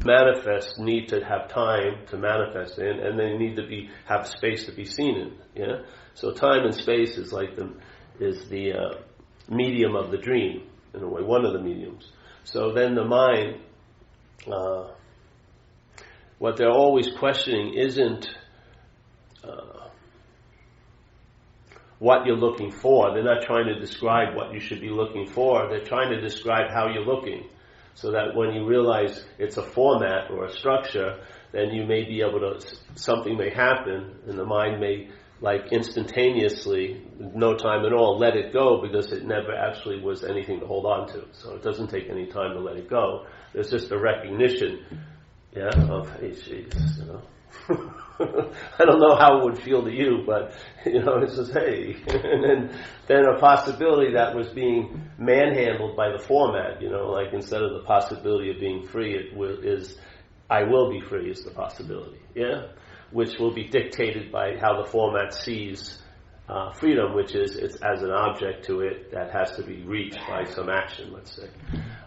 manifest need to have time to manifest in, and they need to have space to be seen in. Yeah. So time and space is like the medium of the dream, in a way, one of the mediums. So then the mind, what they're always questioning isn't what you're looking for. They're not trying to describe what you should be looking for. They're trying to describe how you're looking, so that when you realize it's a format or a structure, then you may be able to, something may happen, and the mind may, like instantaneously, with no time at all, let it go, because it never actually was anything to hold on to. So it doesn't take any time to let it go. There's just a recognition, of, hey, jeez, I don't know how it would feel to you, but, it says, hey. And then a possibility that was being manhandled by the format, like instead of the possibility of being free, I will be free is the possibility, which will be dictated by how the format sees freedom, which is it's as an object to it that has to be reached by some action, let's say.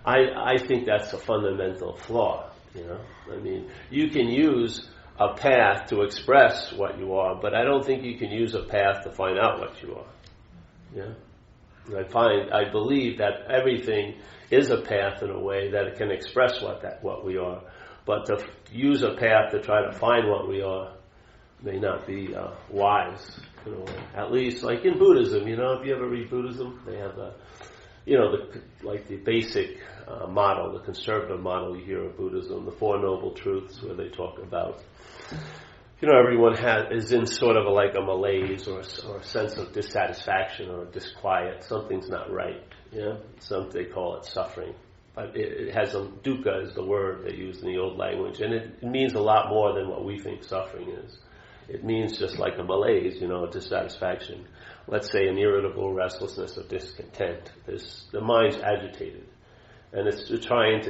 I think that's a fundamental flaw, you can use a path to express what you are, but I don't think you can use a path to find out what you are. I believe that everything is a path in a way that it can express what we are, but to use a path to try to find what we are may not be wise in a way. At least, like in Buddhism, if you ever read Buddhism, they have the basic model, the conservative model you hear of Buddhism, the Four Noble Truths, where they talk about, everyone is in sort of like a malaise or a sense of dissatisfaction or disquiet. Something's not right. Some they call it suffering, but it has dukkha is the word they use in the old language, and it means a lot more than what we think suffering is. It means just like a malaise, a dissatisfaction. Let's say an irritable restlessness of discontent. The mind's agitated, and it's trying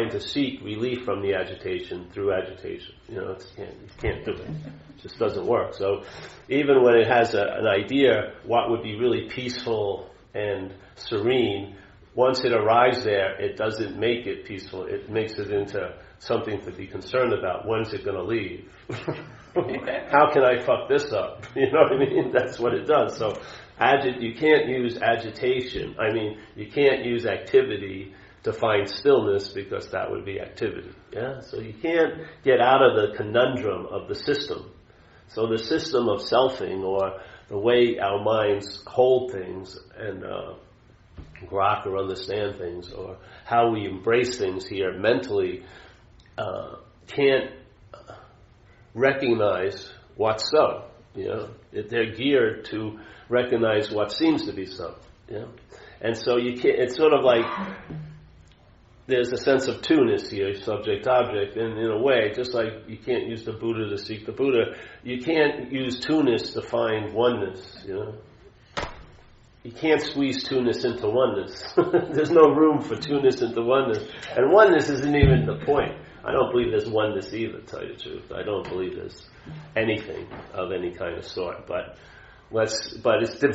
to seek relief from the agitation through agitation. You can't do it. It just doesn't work. So even when it has an idea, what would be really peaceful and serene, once it arrives there, it doesn't make it peaceful. It makes it into something to be concerned about. When's it going to leave? How can I fuck this up? You know what I mean? That's what it does. So you can't use agitation. You can't use activity to find stillness, because that would be activity. So you can't get out of the conundrum of the system. So the system of selfing, or the way our minds hold things and grok or understand things, or how we embrace things here mentally, can't recognize what's so. They're geared to recognize what seems to be so. And so you can't. It's sort of like there's a sense of two-ness here, subject-object, and in a way, just like you can't use the Buddha to seek the Buddha, you can't use two-ness to find oneness. You can't squeeze two-ness into oneness. There's no room for two-ness into oneness, and oneness isn't even the point. I don't believe there's oneness either, to tell you the truth. I don't believe there's anything of any kind of sort. But it's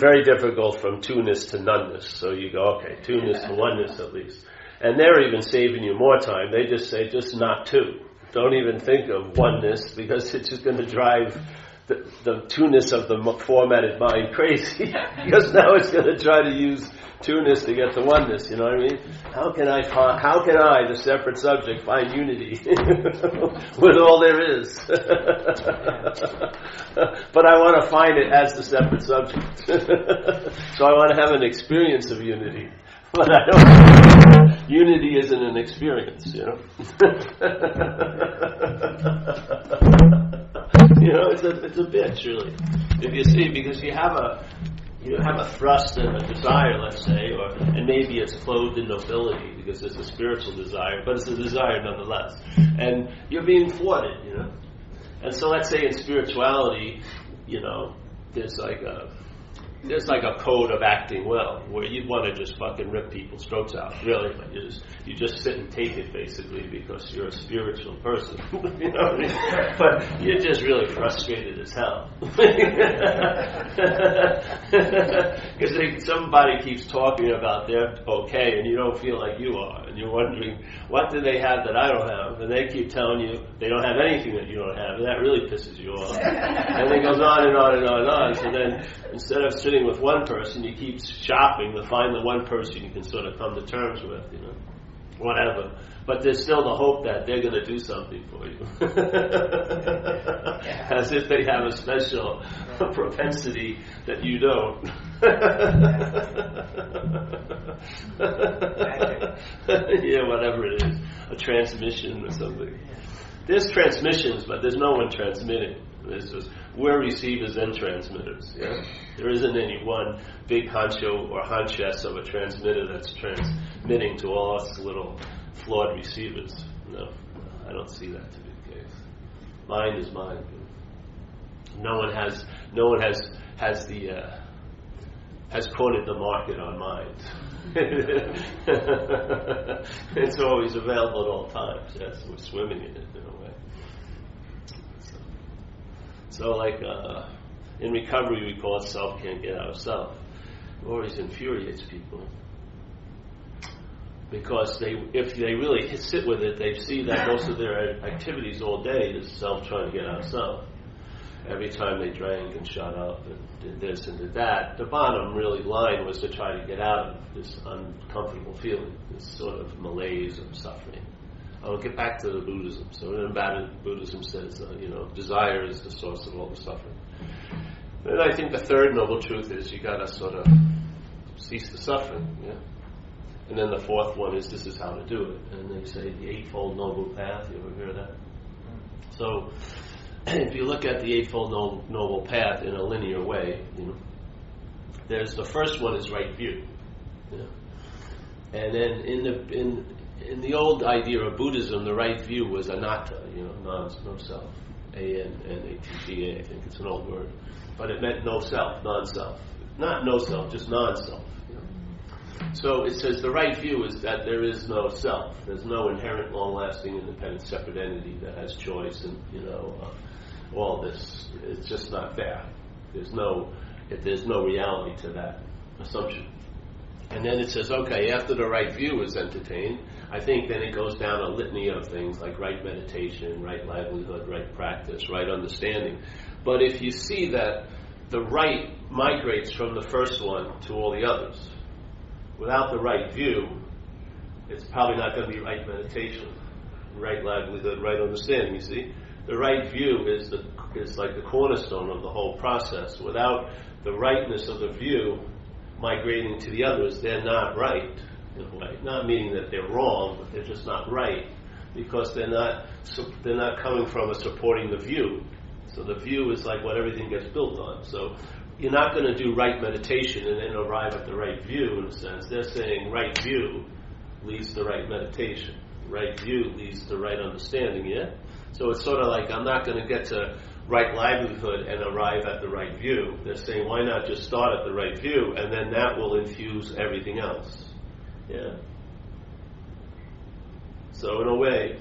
very difficult from two-ness to noneness. So you go, okay, two-ness to oneness at least. And they're even saving you more time. They just say, just not two. Don't even think of oneness, because it's just going to drive the two-ness of the formatted mind crazy. Because now it's going to try to use two-ness to get to oneness, you know what I mean? How can I, the separate subject, find unity with all there is? But I want to find it as the separate subject. So I want to have an experience of unity. But I don't. Unity isn't an experience, it's a bitch, really. If you see, because you have a thrust and a desire, let's say, and maybe it's clothed in nobility because it's a spiritual desire, but it's a desire nonetheless. And you're being thwarted, And so let's say in spirituality, there's like a code of acting well, where you'd want to just fucking rip people's throats out, really. But you just sit and take it, basically, because you're a spiritual person. You know what I mean? But you're just really frustrated as hell. Because somebody keeps talking about they're okay, and you don't feel like you are. and you're wondering, what do they have that I don't have? And they keep telling you they don't have anything that you don't have, and that really pisses you off. And it goes on and on and on and on. So then, instead of sitting with one person, you keep shopping to find the one person you can sort of come to terms with, whatever. But there's still the hope that they're going to do something for you. As if they have a special propensity that you don't. Yeah, whatever it is. A transmission or something. There's transmissions, but there's no one transmitting. It's just, we're receivers and transmitters. Yeah? There isn't any one big honcho or honchess of a transmitter that's transmitting to all us little flawed receivers. No, I don't see that to be the case. Mind is mind. No one has quoted the market on mind. It's always available at all times. Yes, we're swimming in it in a way. So like in recovery, we call it self can't get out of self. It always infuriates people. Because if they really sit with it, they see that most of their activities all day is self trying to get out of self. Every time they drank and shut up and did this and did that, the bottom really line was to try to get out of this uncomfortable feeling, this sort of malaise of suffering. I'll get back to the Buddhism. So in Buddhism says, desire is the source of all the suffering. And I think the third noble truth is you got to sort of cease the suffering. Yeah. And then the fourth one is this is how to do it. And they say the Eightfold Noble Path. You ever hear that? So if you look at the Eightfold Noble Path in a linear way, there's the first one is right view. And then in the old idea of Buddhism, the right view was anatta, no self. A-N-N-A-T-T-A, I think it's an old word. But it meant no self, non-self. Not no self, just non-self. So it says the right view is that there is no self. There's no inherent, long-lasting, independent, separate entity that has choice and, all this. It's just not there. There's no reality to that assumption. And then it says, okay, after the right view is entertained, I think then it goes down a litany of things like right meditation, right livelihood, right practice, right understanding. But if you see that the right migrates from the first one to all the others, without the right view, it's probably not going to be right meditation, right livelihood, right understanding, you see. The right view is like the cornerstone of the whole process. Without the rightness of the view migrating to the others, they're not right, in a way. Not meaning that they're wrong, but they're just not right, because they're not coming from a supporting the view. So the view is like what everything gets built on. So you're not going to do right meditation and then arrive at the right view, in a sense. They're saying right view leads to right meditation. Right view leads to right understanding, yeah? So it's sort of like I'm not going to get to right livelihood and arrive at the right view. They're saying why not just start at the right view and then that will infuse everything else. Yeah. So in a way,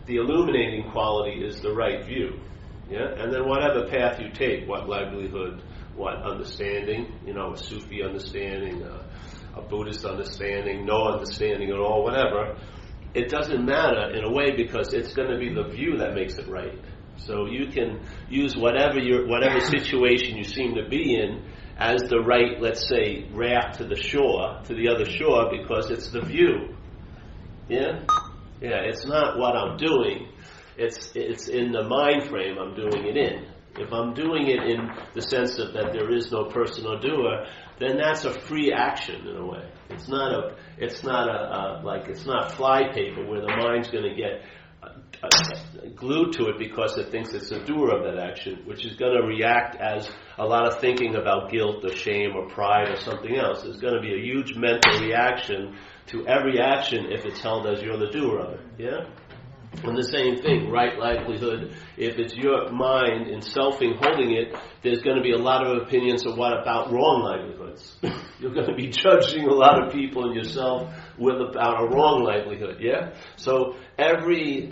the illuminating quality is the right view. Yeah? And then whatever path you take, what livelihood, what understanding, a Sufi understanding, a Buddhist understanding, no understanding at all, whatever, it doesn't matter in a way because it's going to be the view that makes it right. So you can use whatever situation you seem to be in as the right, let's say, raft to the other shore, because it's the view. Yeah? Yeah, it's not what I'm doing. It's in the mind frame I'm doing it in. If I'm doing it in the sense of that there is no person or doer, then that's a free action in a way. It's not fly paper where the mind's going to get glued to it because it thinks it's the doer of that action, which is going to react as a lot of thinking about guilt or shame or pride or something else. There's going to be a huge mental reaction to every action if it's held as you're the doer of it. Yeah? And the same thing, right livelihood, if it's your mind in selfing holding it, there's going to be a lot of opinions of what about wrong livelihoods. You're going to be judging a lot of people and yourself about a wrong livelihood, yeah? So every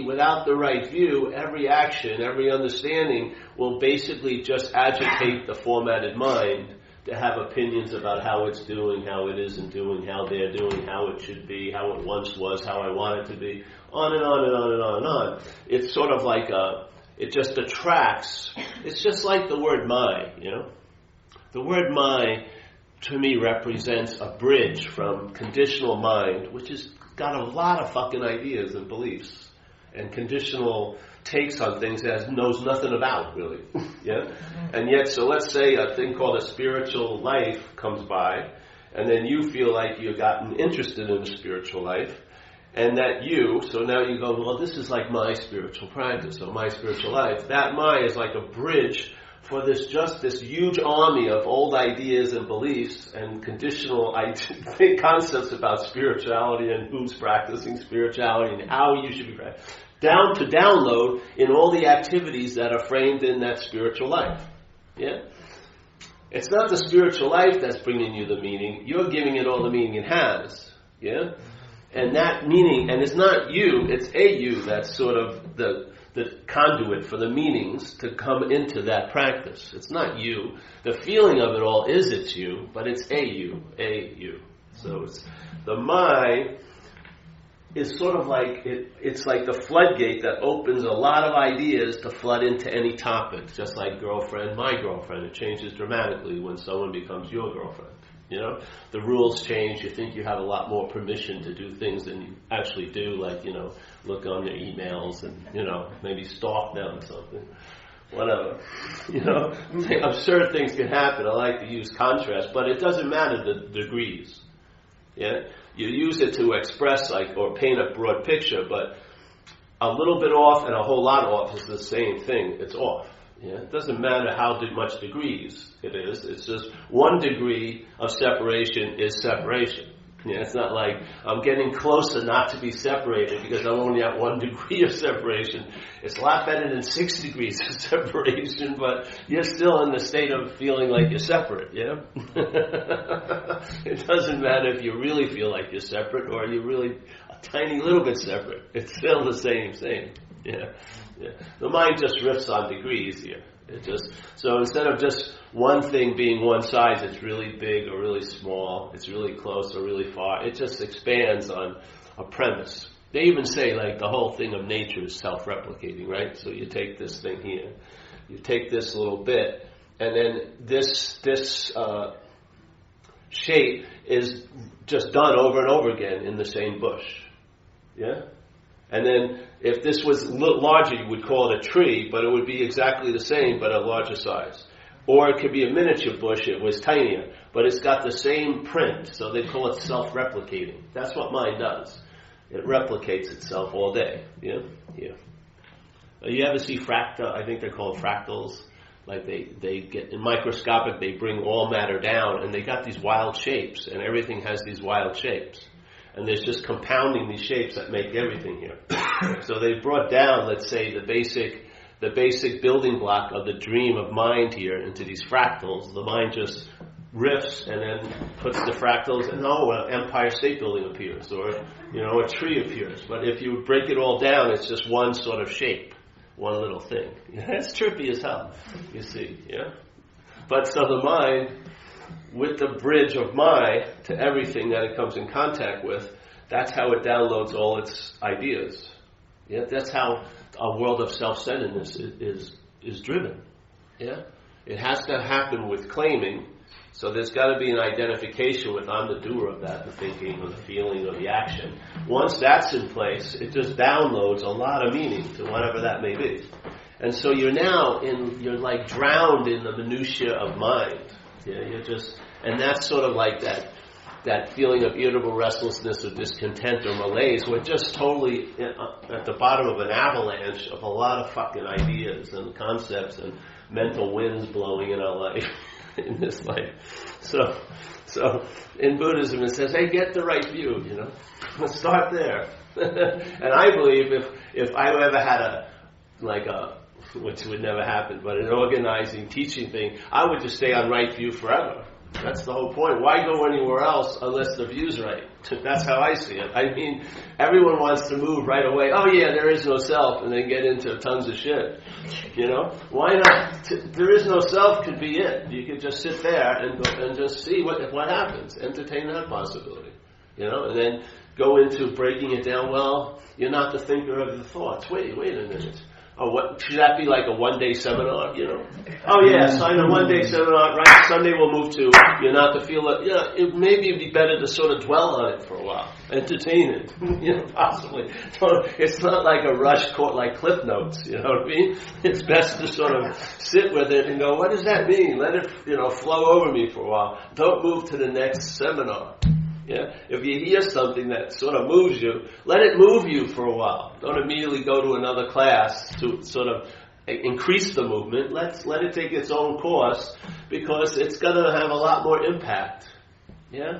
without the right view, every action, every understanding will basically just agitate the formatted mind have opinions about how it's doing, how it isn't doing, how they're doing, how it should be, how it once was, how I want it to be, on and on and on and on and on. It's sort of like it just attracts. It's just like the word "my," you know. The word "my" to me represents a bridge from conditional mind, which has got a lot of fucking ideas and beliefs, and conditional takes on things that knows nothing about, really. Yeah? And yet, so let's say a thing called a spiritual life comes by, and then you feel like you've gotten interested in the spiritual life, and that so now you go, well, this is like my spiritual practice, or my spiritual life. That my is like a bridge for this huge army of old ideas and beliefs and conditional concepts about spirituality and who's practicing spirituality and how you should be practicing. Down to download in all the activities that are framed in that spiritual life. Yeah? It's not the spiritual life that's bringing you the meaning. You're giving it all the meaning it has. Yeah? And that meaning, and it's not you, it's a you that's sort of the conduit for the meanings to come into that practice. It's not you. The feeling of it all is it's you, but it's a you. So it's the my is sort of like it's like the floodgate that opens a lot of ideas to flood into any topic, just like girlfriend, my girlfriend. It changes dramatically when someone becomes your girlfriend. You know, the rules change. You think you have a lot more permission to do things than you actually do, like, you know, look on their emails and, you know, maybe stalk them or something. Whatever. You know, absurd things can happen. I like to use contrast, but it doesn't matter the degrees. Yeah? You use it to express, like, or paint a broad picture, but a little bit off and a whole lot off is the same thing. It's off. Yeah? It doesn't matter how much degrees it is. It's just 1 degree of separation is separation. Yeah? It's not like I'm getting closer not to be separated because I'm only at 1 degree of separation. It's a lot better than 6 degrees of separation, but you're still in the state of feeling like you're separate. Yeah? It doesn't matter if you really feel like you're separate or you're really a tiny little bit separate. It's still the same. Yeah. Yeah. The mind just riffs on degrees here. So instead of just one thing being one size, it's really big or really small, it's really close or really far. It just expands on a premise. They even say, like, the whole thing of nature is self-replicating, right? So you take this thing here, you take this little bit, and then this shape is just done over and over again in the same bush. Yeah? And then if this was a little larger, you would call it a tree, but it would be exactly the same, but a larger size. Or it could be a miniature bush, it was tinier, but it's got the same print, so they call it self-replicating. That's what mind does. It replicates itself all day. Yeah? Yeah. You ever see I think they're called fractals. Like they get in microscopic, they bring all matter down, and they got these wild shapes, and everything has these wild shapes. And there's just compounding these shapes that make everything here. So they've brought down, let's say, the basic building block of the dream of mind here into these fractals. The mind just riffs and then puts the fractals, and an Empire State Building appears, or, you know, a tree appears. But if you break it all down, it's just one sort of shape, one little thing. That's trippy as hell, you see, yeah? But so the mind, with the bridge of my to everything that it comes in contact with, that's how it downloads all its ideas. Yeah, that's how a world of self-centeredness is driven. Yeah, it has to happen with claiming. So there's got to be an identification with I'm the doer of that, the thinking or the feeling or the action. Once that's in place, it just downloads a lot of meaning to whatever that may be. And so you're like drowned in the minutiae of mind. Yeah, and that's sort of like that feeling of irritable restlessness or discontent or malaise. We're just totally at the bottom of an avalanche of a lot of fucking ideas and concepts and mental winds blowing in our life, in this life. So in Buddhism it says, hey, get the right view, you know. Let's start there. And I believe if I ever had which would never happen, but an organizing, teaching thing, I would just stay on right view forever. That's the whole point. Why go anywhere else unless the view's right? That's how I see it. I mean, everyone wants to move right away. Oh yeah, there is no self, and then get into tons of shit. You know, why not? There is no self could be it. You could just sit there and just see what happens. Entertain that possibility. You know, and then go into breaking it down. Well, you're not the thinker of the thoughts. Wait a minute. Oh, what should that be, like a one-day seminar? You know? Oh yeah, sign a one-day seminar. Right, Sunday we'll move to. You're not to feel it. Yeah, maybe it'd be better to sort of dwell on it for a while, entertain it. You know, possibly. It's not like a rush court like Cliff Notes. You know what I mean? It's best to sort of sit with it and go, what does that mean? Let it, flow over me for a while. Don't move to the next seminar. Yeah, if you hear something that sort of moves you, let it move you for a while. Don't immediately go to another class to sort of increase the movement. Let it take its own course, because it's going to have a lot more impact. Yeah,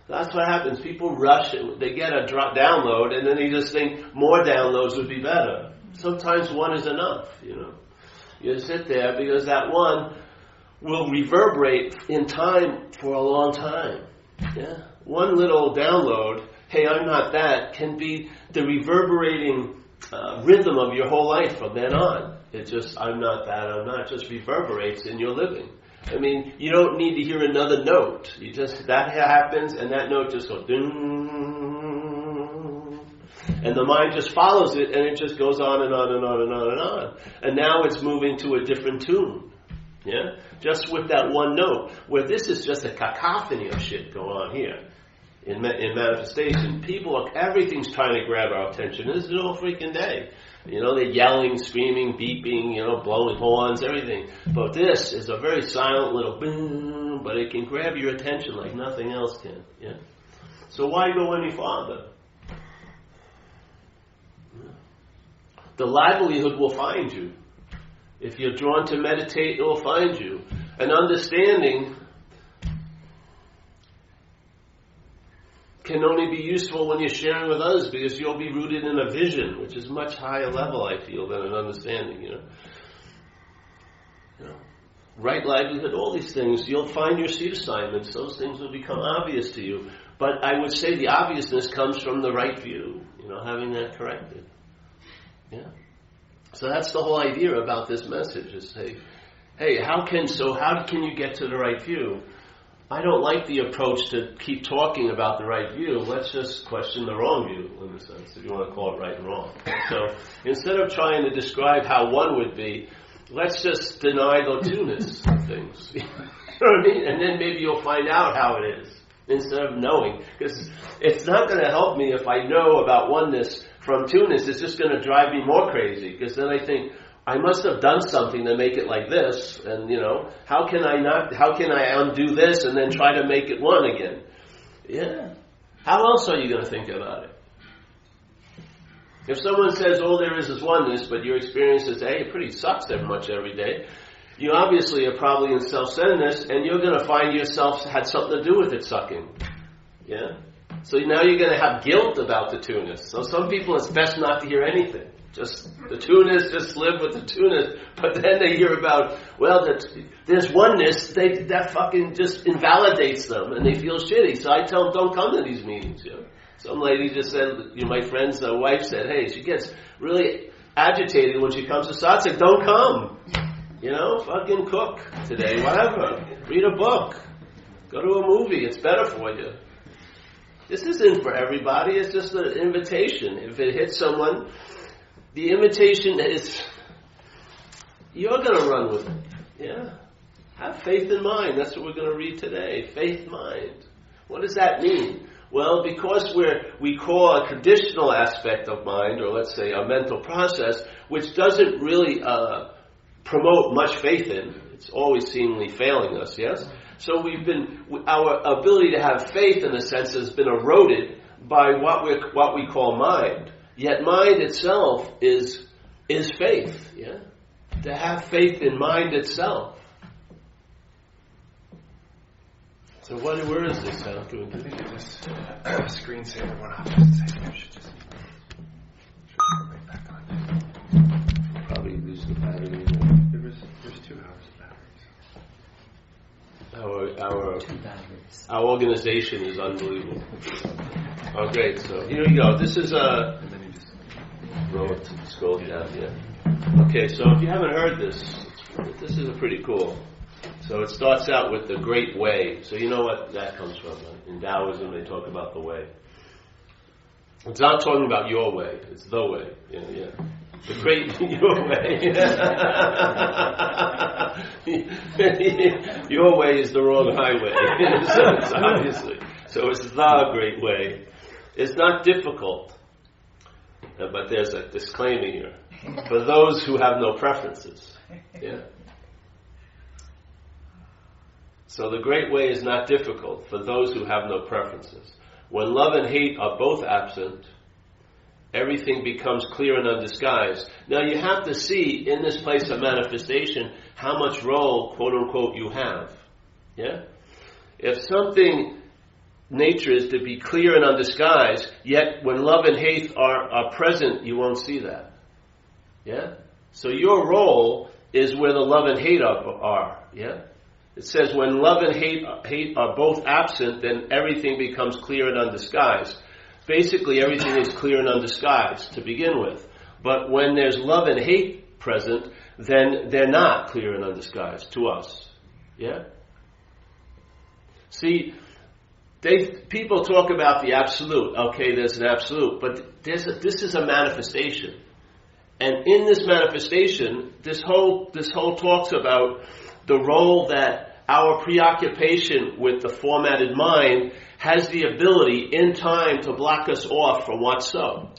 that's what happens. People rush it. They get a download, and then they just think more downloads would be better. Sometimes one is enough. You sit there because that one will reverberate in time for a long time. Yeah. One little download, hey, I'm not that, can be the reverberating rhythm of your whole life from then on. It just, I'm not that, I'm not, just reverberates in your living. I mean, you don't need to hear another note. That happens, and that note just goes, ding, and the mind just follows it, and it just goes on and on and on and on and on. And now it's moving to a different tune. Yeah? Just with that one note, where this is just a cacophony of shit going on here. In manifestation, everything's trying to grab our attention. This is all freaking day. They're yelling, screaming, beeping, blowing horns, everything. But this is a very silent little boom, but it can grab your attention like nothing else can. Yeah. So why go any farther? The livelihood will find you. If you're drawn to meditate, it will find you. An understanding can only be useful when you're sharing with others, because you'll be rooted in a vision, which is much higher level, I feel, than an understanding. Right livelihood, all these things, you'll find your seat assignments. Those things will become obvious to you. But I would say the obviousness comes from the right view, having that corrected. Yeah. So that's the whole idea about this message, is say, hey, how can you get to the right view? I don't like the approach to keep talking about the right view. Let's just question the wrong view, in a sense, if you want to call it right and wrong. So instead of trying to describe how one would be, let's just deny the two-ness of things. You know what I mean? And then maybe you'll find out how it is, instead of knowing. Because it's not going to help me if I know about oneness from two-ness. It's just going to drive me more crazy, because then I think, I must have done something to make it like this, and how can I undo this and then try to make it one again? Yeah. How else are you going to think about it? If someone says all there is oneness, but your experience is, hey, it pretty sucks that much every day, you obviously are probably in self-centeredness, and you're going to find yourself had something to do with it sucking. Yeah? So now you're going to have guilt about the two-ness. So some people, it's best not to hear anything. Just the two-ness, just live with the two-ness. But then they hear about, there's oneness, that fucking just invalidates them, and they feel shitty. So I tell them, don't come to these meetings. Some lady just said, my friend's wife said, hey, she gets really agitated when she comes to satsang. Don't come. Fucking cook today, whatever. Read a book. Go to a movie. It's better for you. This isn't for everybody. It's just an invitation. If it hits someone, the invitation is, you're going to run with it. Yeah? Have faith in mind. That's what we're going to read today. Faith mind. What does that mean? Well, because we call a traditional aspect of mind, or let's say a mental process, which doesn't really promote much faith in. It's always seemingly failing us, yes? So our ability to have faith, in a sense, has been eroded by what we call mind. Yet mind itself is faith, yeah? To have faith in mind itself. So where is this? I think it just screensaver went off. I should just put right back on. Probably lose the battery. There's 2 hours of battery. So. our organization is unbelievable. Oh, great. So here we go. This is a... And then you just... Scroll down here. Okay, so if you haven't heard this is pretty cool. So it starts out with the Great Way. So you know what that comes from. Right? In Taoism, they talk about the way. It's not talking about your way. It's the way. Yeah. The great your way. Your way is the wrong highway. So obviously. So it's the great way. It's not difficult. But there's a disclaimer here. For those who have no preferences. Yeah. So the great way is not difficult for those who have no preferences. When love and hate are both absent, everything becomes clear and undisguised. Now you have to see in this place of manifestation how much role, quote unquote, you have. Yeah? If something, nature is to be clear and undisguised, yet when love and hate are present, you won't see that. Yeah? So your role is where the love and hate are. Yeah? It says when love and hate are both absent, then everything becomes clear and undisguised. Basically, everything is clear and undisguised to begin with. But when there's love and hate present, then they're not clear and undisguised to us. Yeah? See, people talk about the absolute. Okay, there's an absolute, but this is a manifestation. And in this manifestation, this whole talks about the role that our preoccupation with the formatted mind has the ability in time to block us off from what's so.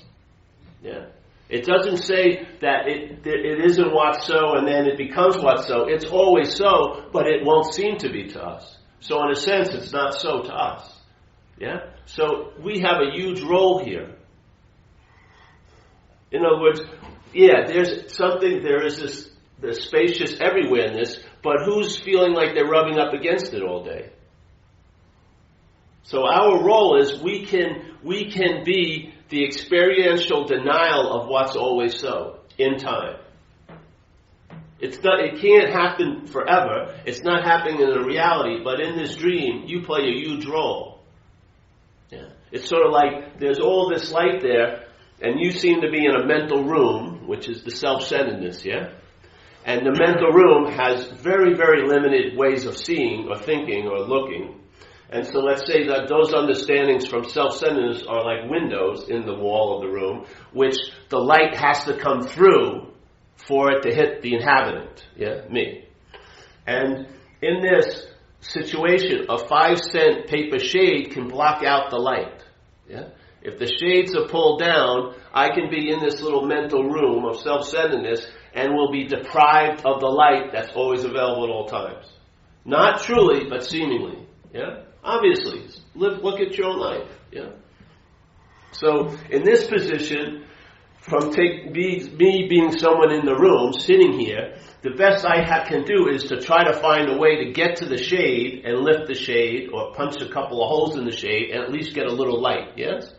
Yeah. It doesn't say that it isn't what's so and then it becomes what's so. It's always so, but it won't seem to be to us. So in a sense, it's not so to us. Yeah? So we have a huge role here. In other words, there's spacious everywhere in this, but who's feeling like they're rubbing up against it all day? So our role is we can be the experiential denial of what's always so in time. It can't happen forever. It's not happening in the reality, but in this dream, you play a huge role. Yeah. It's sort of like there's all this light there, and you seem to be in a mental room, which is the self-centeredness, yeah? And the mental room has very, very limited ways of seeing or thinking or looking. And so let's say that those understandings from self-centeredness are like windows in the wall of the room, which the light has to come through for it to hit the inhabitant, me. And in this situation, a 5-cent paper shade can block out the light. Yeah? If the shades are pulled down, I can be in this little mental room of self-centeredness and will be deprived of the light that's always available at all times. Not truly, but seemingly. Yeah? Obviously. Look at your own life. Yeah? So, in this position, from me being someone in the room, sitting here, the best I can do is to try to find a way to get to the shade and lift the shade or punch a couple of holes in the shade and at least get a little light, yes?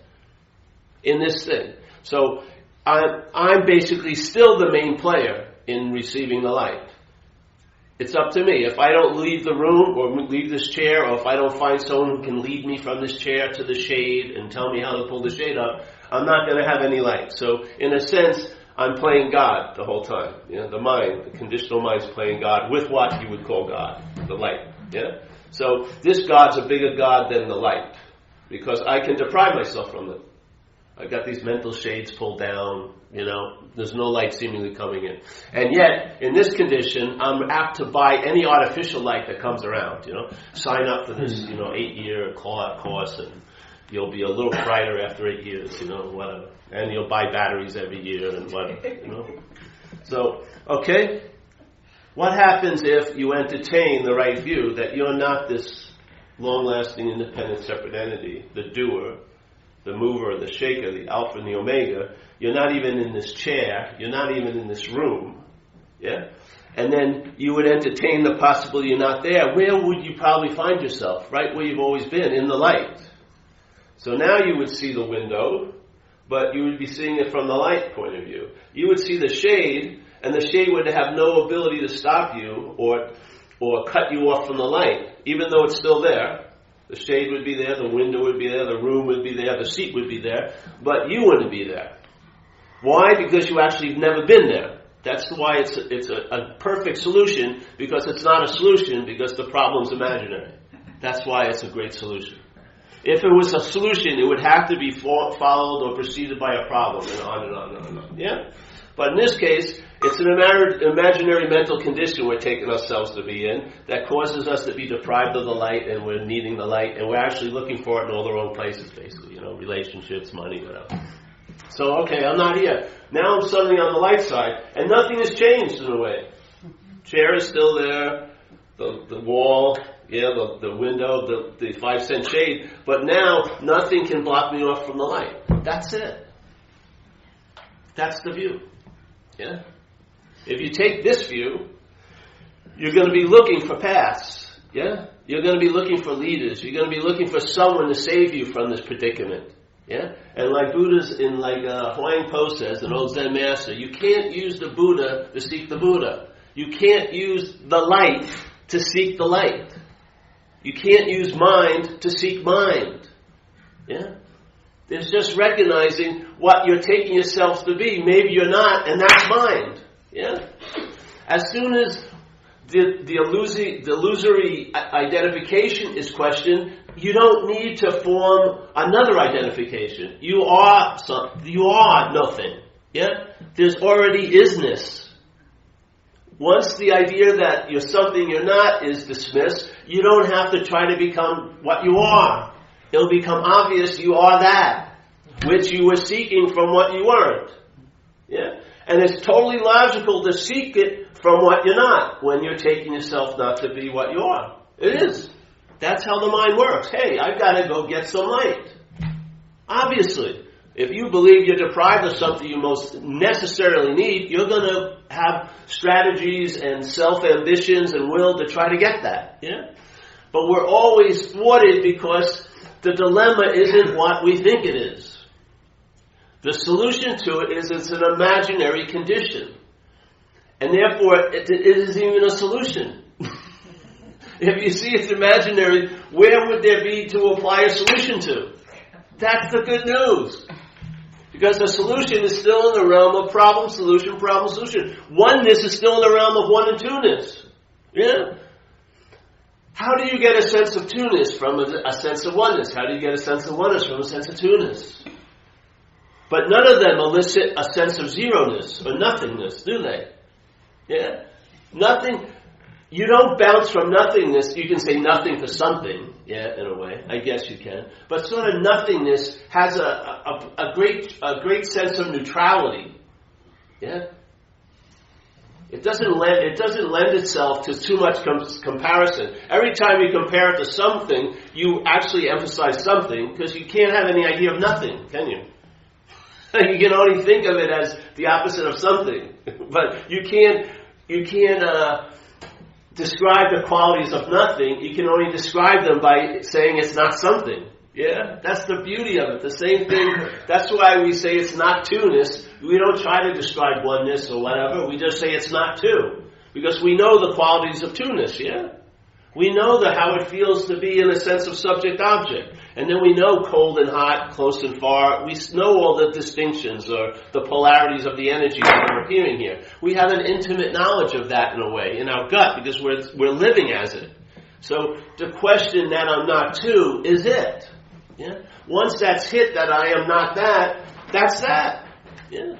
In this thing. So I'm basically still the main player in receiving the light. It's up to me. If I don't leave the room or leave this chair, or if I don't find someone who can lead me from this chair to the shade and tell me how to pull the shade up, I'm not going to have any light. So in a sense, I'm playing God the whole time. The mind, the conditional mind's playing God with what you would call God, the light. Yeah. So this God's a bigger God than the light, because I can deprive myself from it. I've got these mental shades pulled down, there's no light seemingly coming in. And yet, in this condition, I'm apt to buy any artificial light that comes around, Sign up for this, 8-year course, and you'll be a little brighter after 8 years, whatever. And you'll buy batteries every year and whatever, So, okay? What happens if you entertain the right view that you're not this long-lasting, independent, separate entity, the doer, the mover, the shaker, the alpha and the omega? You're not even in this chair. You're not even in this room. Yeah? And then you would entertain the possibility you're not there. Where would you probably find yourself? Right where you've always been, in the light. So now you would see the window, but you would be seeing it from the light point of view. You would see the shade, and the shade would have no ability to stop you or or cut you off from the light, even though it's still there. The shade would be there, the window would be there, the room would be there, the seat would be there, but you wouldn't be there. Why? Because you actually have never been there. That's why it's a perfect solution, because it's not a solution, because the problem's imaginary. That's why it's a great solution. If it was a solution, it would have to be followed or preceded by a problem, and on and on and on and on. Yeah? But in this case, it's an imaginary mental condition we're taking ourselves to be in that causes us to be deprived of the light, and we're needing the light, and we're actually looking for it in all the wrong places, basically. Relationships, money, whatever. So, okay, I'm not here. Now I'm suddenly on the light side, and nothing has changed in a way. Chair is still there, the wall, the window, the 5-cent shade, but now nothing can block me off from the light. That's it. That's the view. Yeah? If you take this view, you're going to be looking for paths. Yeah? You're going to be looking for leaders. You're going to be looking for someone to save you from this predicament. Yeah? And like Huang Po says, an old Zen master, you can't use the Buddha to seek the Buddha. You can't use the light to seek the light. You can't use mind to seek mind. Yeah? It's just recognizing what you're taking yourself to be. Maybe you're not, and that's mind. Yeah? As soon as the illusory identification is questioned, you don't need to form another identification. You are nothing. Yeah? There's already isness. Once the idea that you're something you're not is dismissed, you don't have to try to become what you are. It'll become obvious you are that, which you were seeking from what you weren't. Yeah? And it's totally logical to seek it from what you're not, when you're taking yourself not to be what you are. It is. That's how the mind works. Hey, I've got to go get some light. Obviously. If you believe you're deprived of something you most necessarily need, you're going to have strategies and self-ambitions and will to try to get that. Yeah? But we're always thwarted because the dilemma isn't what we think it is. The solution to it is it's an imaginary condition. And therefore, it isn't even a solution. If you see it's imaginary, where would there be to apply a solution to? That's the good news. Because the solution is still in the realm of problem, solution. Oneness is still in the realm of one and two-ness. Yeah? How do you get a sense of two-ness from a sense of oneness? How do you get a sense of oneness from a sense of two-ness? But none of them elicit a sense of zero-ness or nothingness, do they? Yeah? Nothing. You don't bounce from nothingness. You can say nothing to something, yeah, in a way. I guess you can. But sort of nothingness has a great sense of neutrality. Yeah? It doesn't lend itself to too much comparison. Every time you compare it to something, you actually emphasize something, because you can't have any idea of nothing, can you? You can only think of it as the opposite of something. But you can't describe the qualities of nothing. You can only describe them by saying it's not something. Yeah? That's the beauty of it. The same thing, that's why we say it's not two-ness. We don't try to describe oneness or whatever. We just say it's not two. Because we know the qualities of two-ness, yeah? We know how it feels to be in a sense of subject-object. And then we know cold and hot, close and far. We know all the distinctions or the polarities of the energies that are appearing here. We have an intimate knowledge of that in a way, in our gut, because we're living as it. So to question that I'm not two is it. Yeah? Once that's hit that I am not that, that's that. Yeah?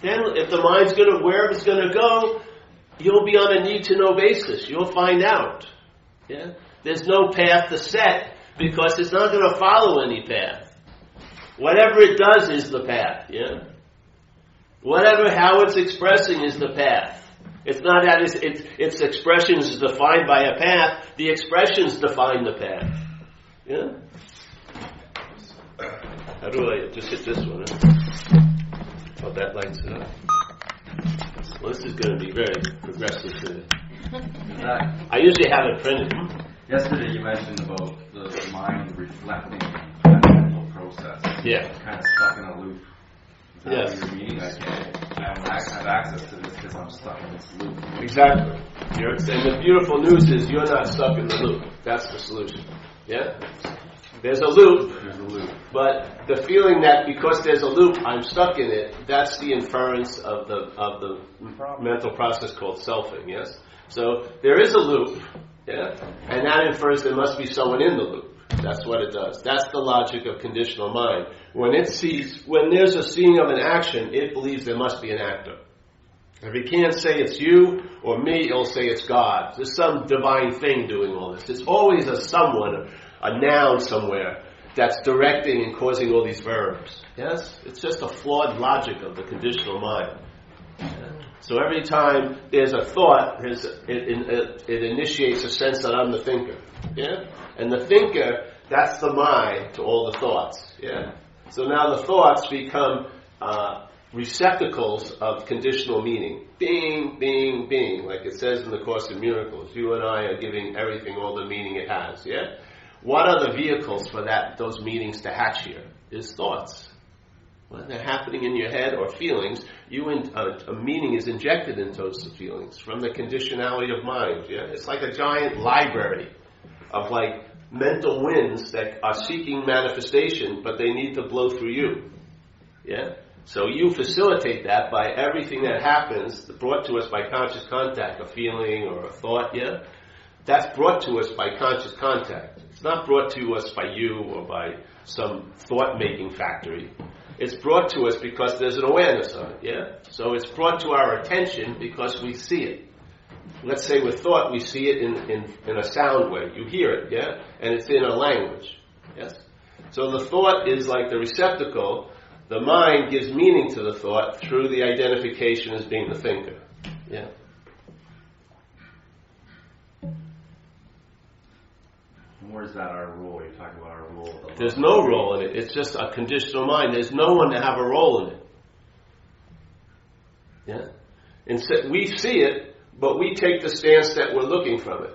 Then if the mind's wherever it's going to go, you'll be on a need-to-know basis. You'll find out. Yeah? There's no path to set because it's not going to follow any path. Whatever it does is the path. Yeah? How it's expressing is the path. It's not that its expression is defined by a path. The expressions define the path. Yeah? How do I just hit this one? Oh, that lights it up. Well, this is going to be very progressive today. I usually have it printed. Yesterday you mentioned about the mind reflecting that mental process. Yeah. Kind of stuck in a loop. Yes. Your meaning, I don't have access to this because I'm stuck in this loop. Exactly. And the beautiful news is you're not stuck in the loop. That's the solution. Yeah? There's a loop, but the feeling that because there's a loop, I'm stuck in it, that's the inference of the mental process called selfing, yes? So there is a loop, yeah? And that infers there must be someone in the loop. That's what it does. That's the logic of conditional mind. When there's a seeing of an action, it believes there must be an actor. If it can't say it's you or me, it'll say it's God. There's some divine thing doing all this. It's always a someone, a noun somewhere that's directing and causing all these verbs. Yes? It's just a flawed logic of the conditional mind. So every time there's a thought, it initiates a sense that I'm the thinker. Yeah? And the thinker, that's the mind to all the thoughts. Yeah? So now the thoughts become receptacles of conditional meaning. Bing, bing, bing, like it says in the Course in Miracles. You and I are giving everything all the meaning it has. Yeah? What are the vehicles for those meanings to hatch here? Is thoughts. When they're happening in your head or feelings, a meaning is injected into those feelings from the conditionality of mind. Yeah? It's like a giant library of like mental winds that are seeking manifestation, but they need to blow through you. Yeah? So you facilitate that by everything that happens, brought to us by conscious contact, a feeling or a thought, yeah? That's brought to us by conscious contact. It's not brought to us by you or by some thought-making factory. It's brought to us because there's an awareness of it, yeah? So it's brought to our attention because we see it. Let's say with thought, we see it in a sound way. You hear it, yeah? And it's in a language, yes? So the thought is like the receptacle. The mind gives meaning to the thought through the identification as being the thinker, yeah? Where's that our role? You're talking about our role. There's no role in it. It's just a conditional mind. There's no one to have a role in it. Yeah? Instead, we see it, but we take the stance that we're looking from it.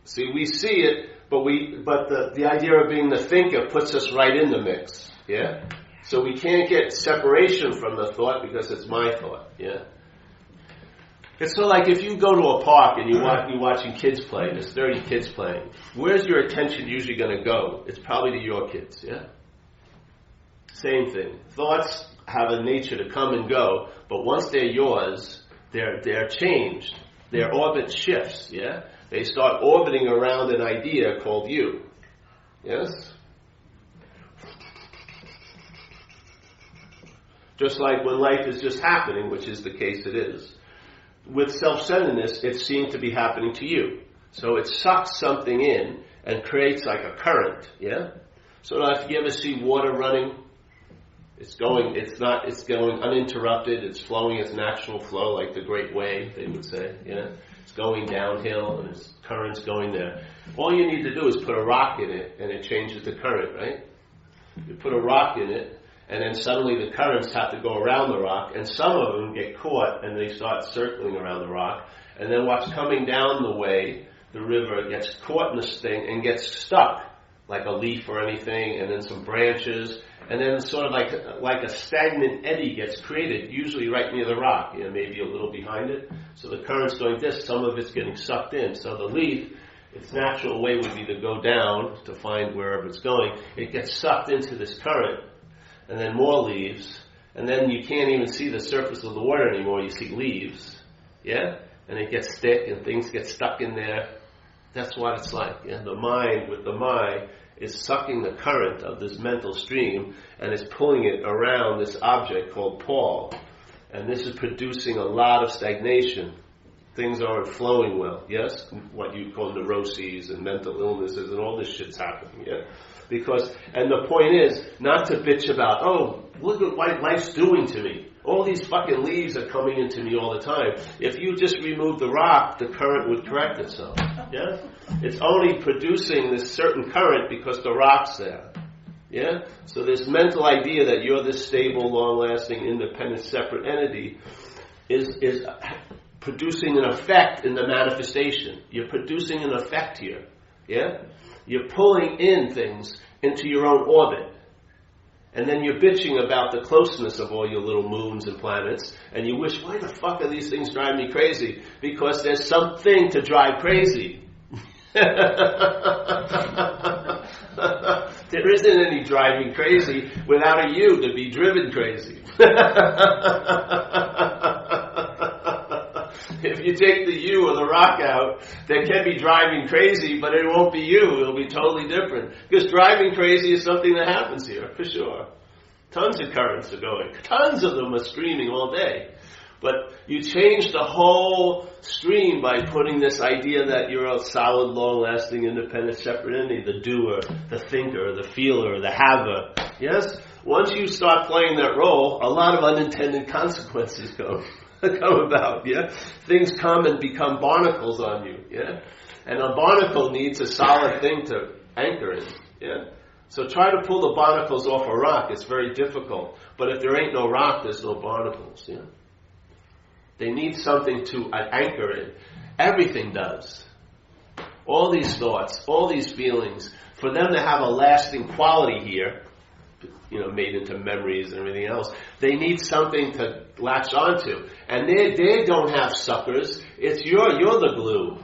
See, we see it, but the idea of being the thinker puts us right in the mix. Yeah? So we can't get separation from the thought because it's my thought. Yeah? It's so like if you go to a park and you're watching kids play, there's 30 kids playing. Where's your attention usually going to go? It's probably to your kids, yeah? Same thing. Thoughts have a nature to come and go, but once they're yours, they're changed. Their orbit shifts, yeah? They start orbiting around an idea called you. Yes? Just like when life is just happening, which is the case it is. With self-centeredness, it seems to be happening to you. So it sucks something in and creates like a current, yeah? So if you ever see water running, it's going uninterrupted, it's flowing its natural flow, like the Great Wave, they would say, yeah? It's going downhill and its current's going there. All you need to do is put a rock in it and it changes the current, right? You put a rock in it, and then suddenly the currents have to go around the rock, and some of them get caught, and they start circling around the rock. And then what's coming down the way, the river, gets caught in this thing and gets stuck, like a leaf or anything, and then some branches, and then sort of like a stagnant eddy gets created, usually right near the rock, maybe a little behind it. So the current's going this, some of it's getting sucked in. So the leaf, its natural way would be to go down to find wherever it's going. It gets sucked into this current, and then more leaves, and then you can't even see the surface of the water anymore, you see leaves, yeah? And it gets thick and things get stuck in there. That's what it's like, yeah? The mind, with the mind, is sucking the current of this mental stream and is pulling it around this object called Paul. And this is producing a lot of stagnation. Things aren't flowing well, yes? What you call neuroses and mental illnesses and all this shit's happening, yeah? And the point is, not to bitch about, oh, look at what life's doing to me. All these fucking leaves are coming into me all the time. If you just remove the rock, the current would correct itself. Yeah? It's only producing this certain current because the rock's there. Yeah? So this mental idea that you're this stable, long-lasting, independent, separate entity is producing an effect in the manifestation. You're producing an effect here. Yeah? You're pulling in things into your own orbit. And then you're bitching about the closeness of all your little moons and planets, and you wish, why the fuck are these things driving me crazy? Because there's something to drive crazy. There isn't any driving crazy without a you to be driven crazy. If you take the you or the rock out, there can be driving crazy, but it won't be you. It'll be totally different. Because driving crazy is something that happens here, for sure. Tons of currents are going. Tons of them are streaming all day. But you change the whole stream by putting this idea that you're a solid, long-lasting, independent, separate entity, the doer, the thinker, the feeler, the haver. Yes? Once you start playing that role, a lot of unintended consequences come about, yeah? Things come and become barnacles on you, yeah? And a barnacle needs a solid thing to anchor in, yeah? So try to pull the barnacles off a rock. It's very difficult. But if there ain't no rock, there's no barnacles, yeah? They need something to anchor in. Everything does. All these thoughts, all these feelings, for them to have a lasting quality here, made into memories and everything else, they need something to latch onto. And they don't have suckers. It's you're the glue.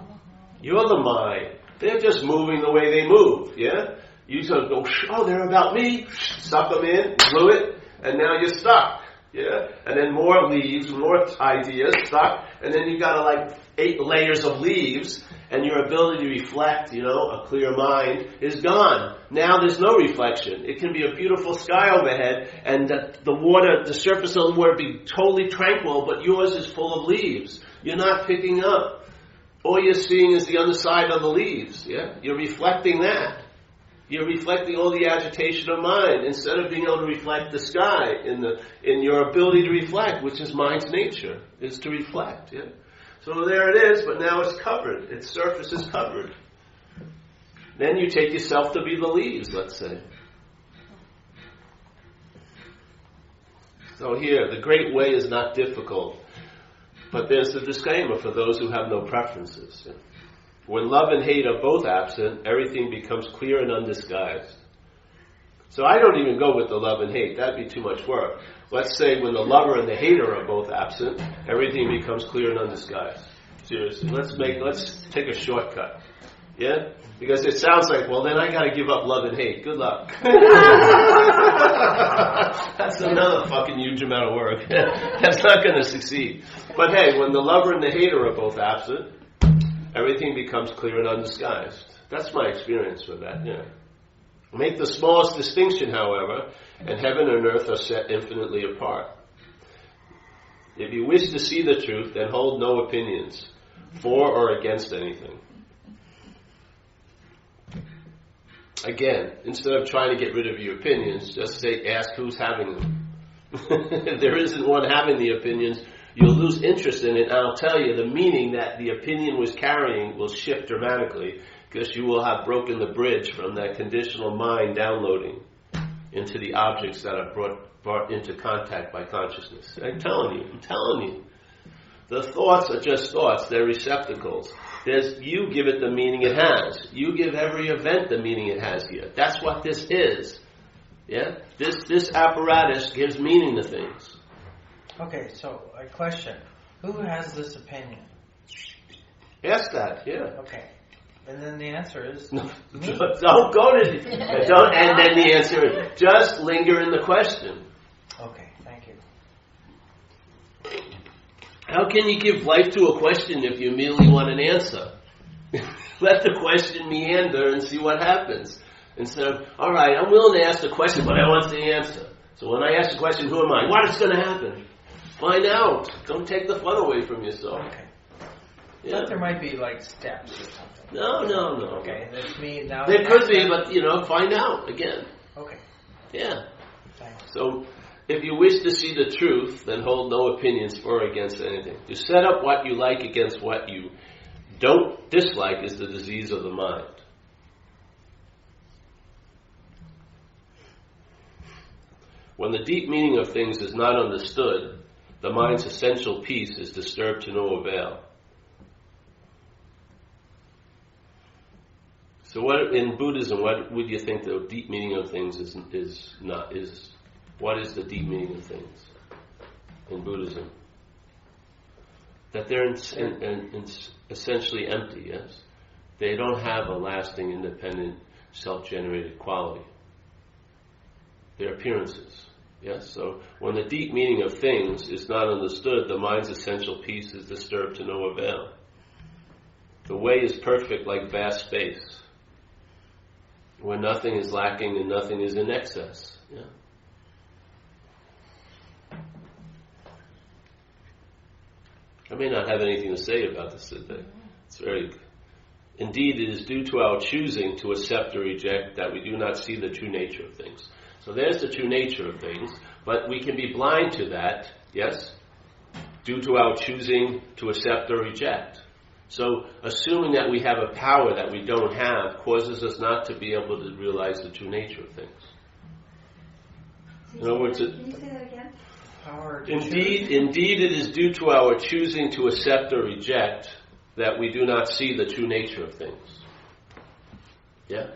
You're the mind. They're just moving the way they move, yeah? You sort of go, oh, they're about me, suck them in, glue it, and now you're stuck. Yeah, and then more leaves, more ideas stuck, and then you got 8 layers of leaves, and your ability to reflect, a clear mind is gone. Now there's no reflection. It can be a beautiful sky overhead, and the water, the surface of the water, be totally tranquil, but yours is full of leaves. You're not picking up. All you're seeing is the underside of the leaves. Yeah, you're reflecting that. You're reflecting all the agitation of mind instead of being able to reflect the sky in your ability to reflect, which is mind's nature, is to reflect. Yeah. So there it is, but now it's covered. Its surface is covered. Then you take yourself to be the leaves, let's say. So here, the great way is not difficult, but there's a disclaimer for those who have no preferences. Yeah. When love and hate are both absent, everything becomes clear and undisguised. So I don't even go with the love and hate. That'd be too much work. Let's say when the lover and the hater are both absent, everything becomes clear and undisguised. Seriously, let's take a shortcut. Yeah? Because it sounds like, well, then I got to give up love and hate. Good luck. That's another fucking huge amount of work. That's not going to succeed. But hey, when the lover and the hater are both absent, everything becomes clear and undisguised. That's my experience with that, yeah. Make the smallest distinction, however, and heaven and earth are set infinitely apart. If you wish to see the truth, then hold no opinions, for or against anything. Again, instead of trying to get rid of your opinions, just ask who's having them. If there isn't one having the opinions, you'll lose interest in it, and I'll tell you, the meaning that the opinion was carrying will shift dramatically, because you will have broken the bridge from that conditional mind downloading into the objects that are brought into contact by consciousness. I'm telling you. The thoughts are just thoughts. They're receptacles. You give it the meaning it has. You give every event the meaning it has here. That's what this is. Yeah? This apparatus gives meaning to things. Okay, so a question. Who has this opinion? Ask that, yeah. Okay. And then the answer is me. Don't go to and then the answer is just linger in the question. Okay, thank you. How can you give life to a question if you merely want an answer? Let the question meander and see what happens. Instead of, all right, I'm willing to ask the question, but I want the answer. So when I ask the question, who am I? What is going to happen? Find out. Don't take the fun away from yourself. Okay. Yeah. But there might be steps or something. No. Okay, that's me now. There could be, but find out again. Okay. Yeah. Thanks. So, if you wish to see the truth, then hold no opinions for or against anything. To set up what you like against what you don't dislike is the disease of the mind. When the deep meaning of things is not understood, the mind's essential peace is disturbed to no avail. So what in Buddhism, what would you think the deep meaning of things is What is the deep meaning of things in Buddhism? That they're essentially empty, yes? They don't have a lasting, independent, self-generated quality. They're appearances, yes? So when the deep meaning of things is not understood, the mind's essential peace is disturbed to no avail. The way is perfect like vast space, where nothing is lacking and nothing is in excess. Yeah? I may not have anything to say about this today. It's very... Indeed, it is due to our choosing to accept or reject that we do not see the true nature of things. So there's the true nature of things, but we can be blind to that, yes? Due to our choosing to accept or reject. So assuming that we have a power that we don't have causes us not to be able to realize the true nature of things. In other words, can you say that again? Power to indeed it is due to our choosing to accept or reject that we do not see the true nature of things. Yeah?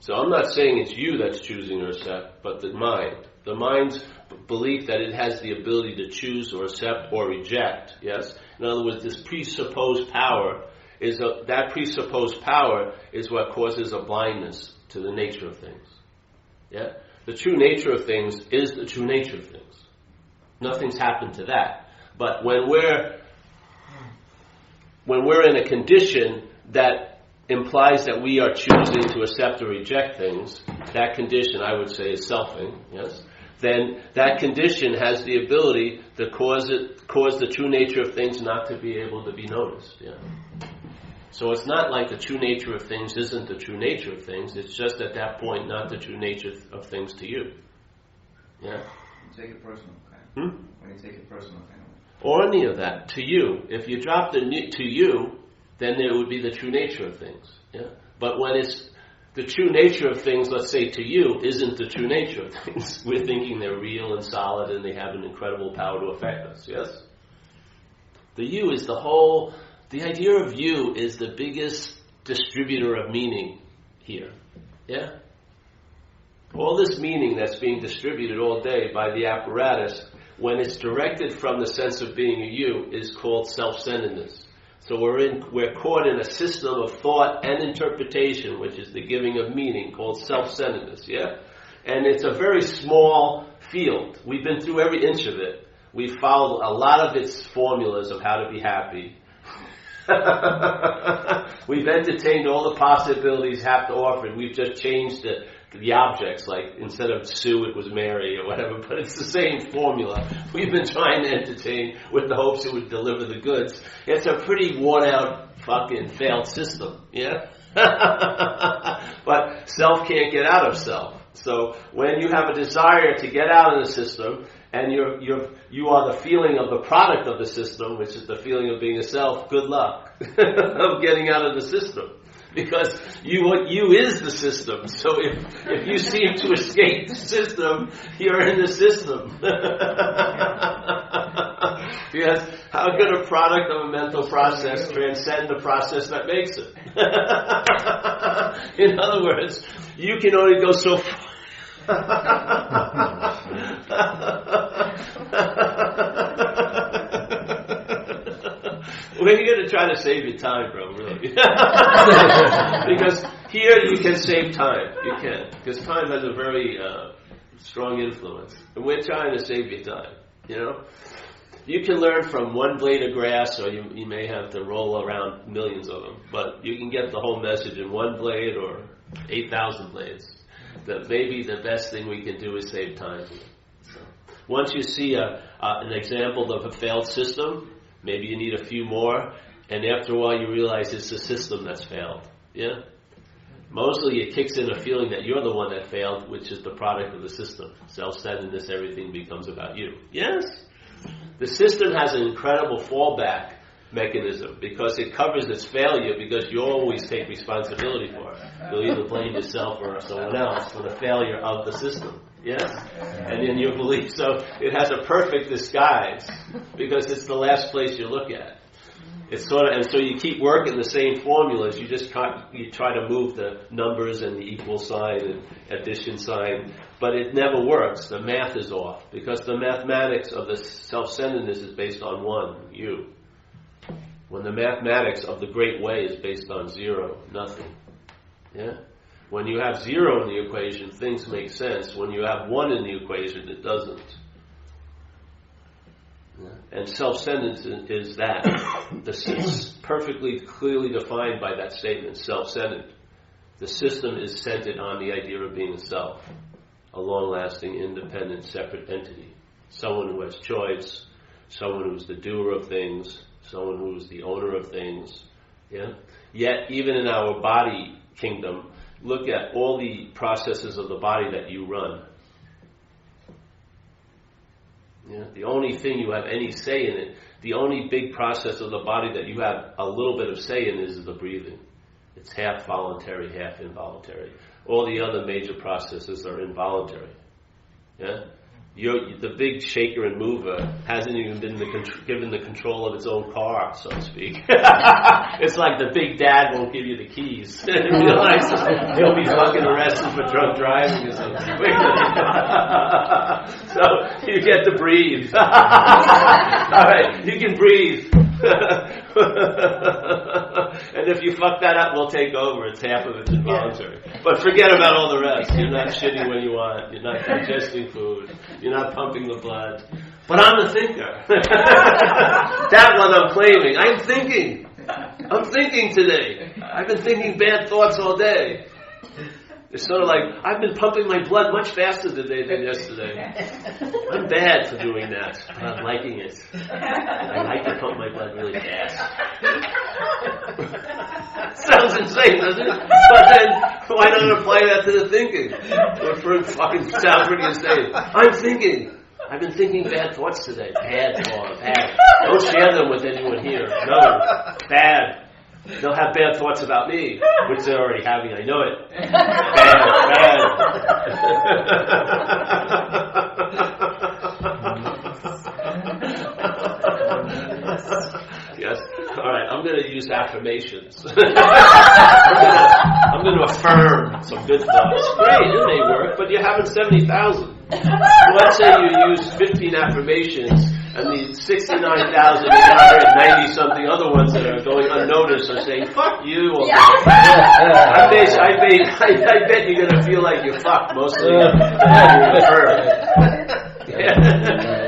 So I'm not saying it's you that's choosing or accept, but the mind. The mind's belief that it has the ability to choose or accept or reject, yes? In other words, this presupposed power that presupposed power is what causes a blindness to the nature of things. Yeah? The true nature of things is the true nature of things. Nothing's happened to that. But when we're in a condition that implies that we are choosing to accept or reject things, that condition, I would say, is selfing, yes? Then that condition has the ability to cause the true nature of things not to be able to be noticed. Yeah? So it's not like the true nature of things isn't the true nature of things. It's just at that point not the true nature of things to you. Yeah? You take it personal, okay? When you take it personal, kind of. Or any of that, to you. If you drop the to you, then there would be the true nature of things. Yeah? But when it's the true nature of things, let's say to you, isn't the true nature of things. We're thinking they're real and solid and they have an incredible power to affect us, yes? The you is the idea of you is the biggest distributor of meaning here. Yeah? All this meaning that's being distributed all day by the apparatus, when it's directed from the sense of being a you, is called self-centeredness. So we're caught in a system of thought and interpretation, which is the giving of meaning, called self-centeredness, yeah? And it's a very small field. We've been through every inch of it. We've followed a lot of its formulas of how to be happy. We've entertained all the possibilities have to offer. We've just changed the objects, like instead of Sue it was Mary or whatever, but it's the same formula. We've been trying to entertain with the hopes it would deliver the goods. It's a pretty worn out fucking failed system, yeah? But self can't get out of self. So when you have a desire to get out of the system and you are the feeling of the product of the system, which is the feeling of being a self, good luck of getting out of the system. Because you is the system. So if you seem to escape the system, you're in the system. Because how could a product of a mental process transcend the process that makes it? In other words, you can only go so far. We're going to try to save you time, bro, really. Because here you can save time. You can. Because time has a very strong influence. And we're trying to save you time, you know? You can learn from one blade of grass, or you may have to roll around millions of them. But you can get the whole message in one blade or 8,000 blades. That maybe the best thing we can do is save time. So, once you see an example of a failed system, maybe you need a few more, and after a while you realize it's the system that's failed. Yeah? Mostly it kicks in a feeling that you're the one that failed, which is the product of the system. Self-centeredness, everything becomes about you. Yes? The system has an incredible fallback mechanism because it covers its failure because you always take responsibility for it. You'll either blame yourself or someone else for the failure of the system. Yes? And in your belief. So it has a perfect disguise because it's the last place you look at. It's sort of, and so you keep working the same formulas. You just try to move the numbers and the equal sign and addition sign, but it never works. The math is off because the mathematics of the self-centeredness is based on one, you. When the mathematics of the great way is based on zero, nothing. Yeah. When you have zero in the equation, things make sense. When you have one in the equation, it doesn't. And self-centeredness is that. This is perfectly clearly defined by that statement, self-centered. The system is centered on the idea of being a self, a long-lasting, independent, separate entity. Someone who has choice, someone who's the doer of things, someone who's the owner of things. Yeah? Yet, even in our body kingdom, look at all the processes of the body that you run. Yeah, the only thing you have any say in it, the only big process of the body that you have a little bit of say in is the breathing. It's half voluntary, half involuntary. All the other major processes are involuntary. Yeah? The big shaker and mover hasn't even been given the control of its own car, so to speak. It's like the big dad won't give you the keys. Realize he'll be fucking arrested for drunk driving or something. So you get to breathe. All right, you can breathe. And if you fuck that up, we'll take over. It's half of it's involuntary. But forget about all the rest. You're not shitting when you want. You're not digesting food. You're not pumping the blood. But I'm the thinker. That one I'm claiming. I'm thinking. I'm thinking today. I've been thinking bad thoughts all day. It's sort of like, I've been pumping my blood much faster today than yesterday. I'm bad for doing that, but I'm liking it. I like to pump my blood really fast. Sounds insane, doesn't it? But then, why not apply that to the thinking? It fucking sounds pretty insane. I'm thinking. I've been thinking bad thoughts today. Bad thoughts, bad. Don't share them with anyone here. No, bad. They'll have bad thoughts about me, which they're already having, I know it. Bad. Yes. All right, I'm going to use affirmations. I'm going to affirm some good thoughts. Great, it may work, but you're having 70,000. Let's say you use 15 affirmations, and the 69,890 something other ones that are going unnoticed are saying, fuck you. I bet you're going to feel like you're fucked mostly.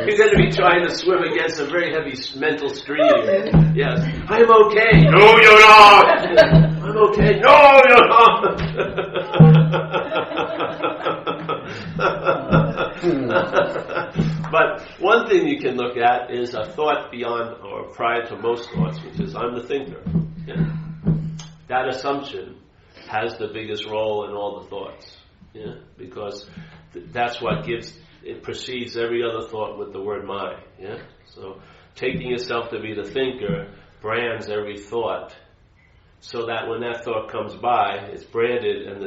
You're going to be trying to swim against a very heavy mental stream. Yes. I'm okay. No, you're not. I'm okay. No, you're not. But one thing you can look at is a thought beyond or prior to most thoughts, which is I'm the thinker. Yeah? That assumption has the biggest role in all the thoughts. Yeah? Because that's what it precedes every other thought with the word my. Yeah? So taking yourself to be the thinker brands every thought so that when that thought comes by, it's branded and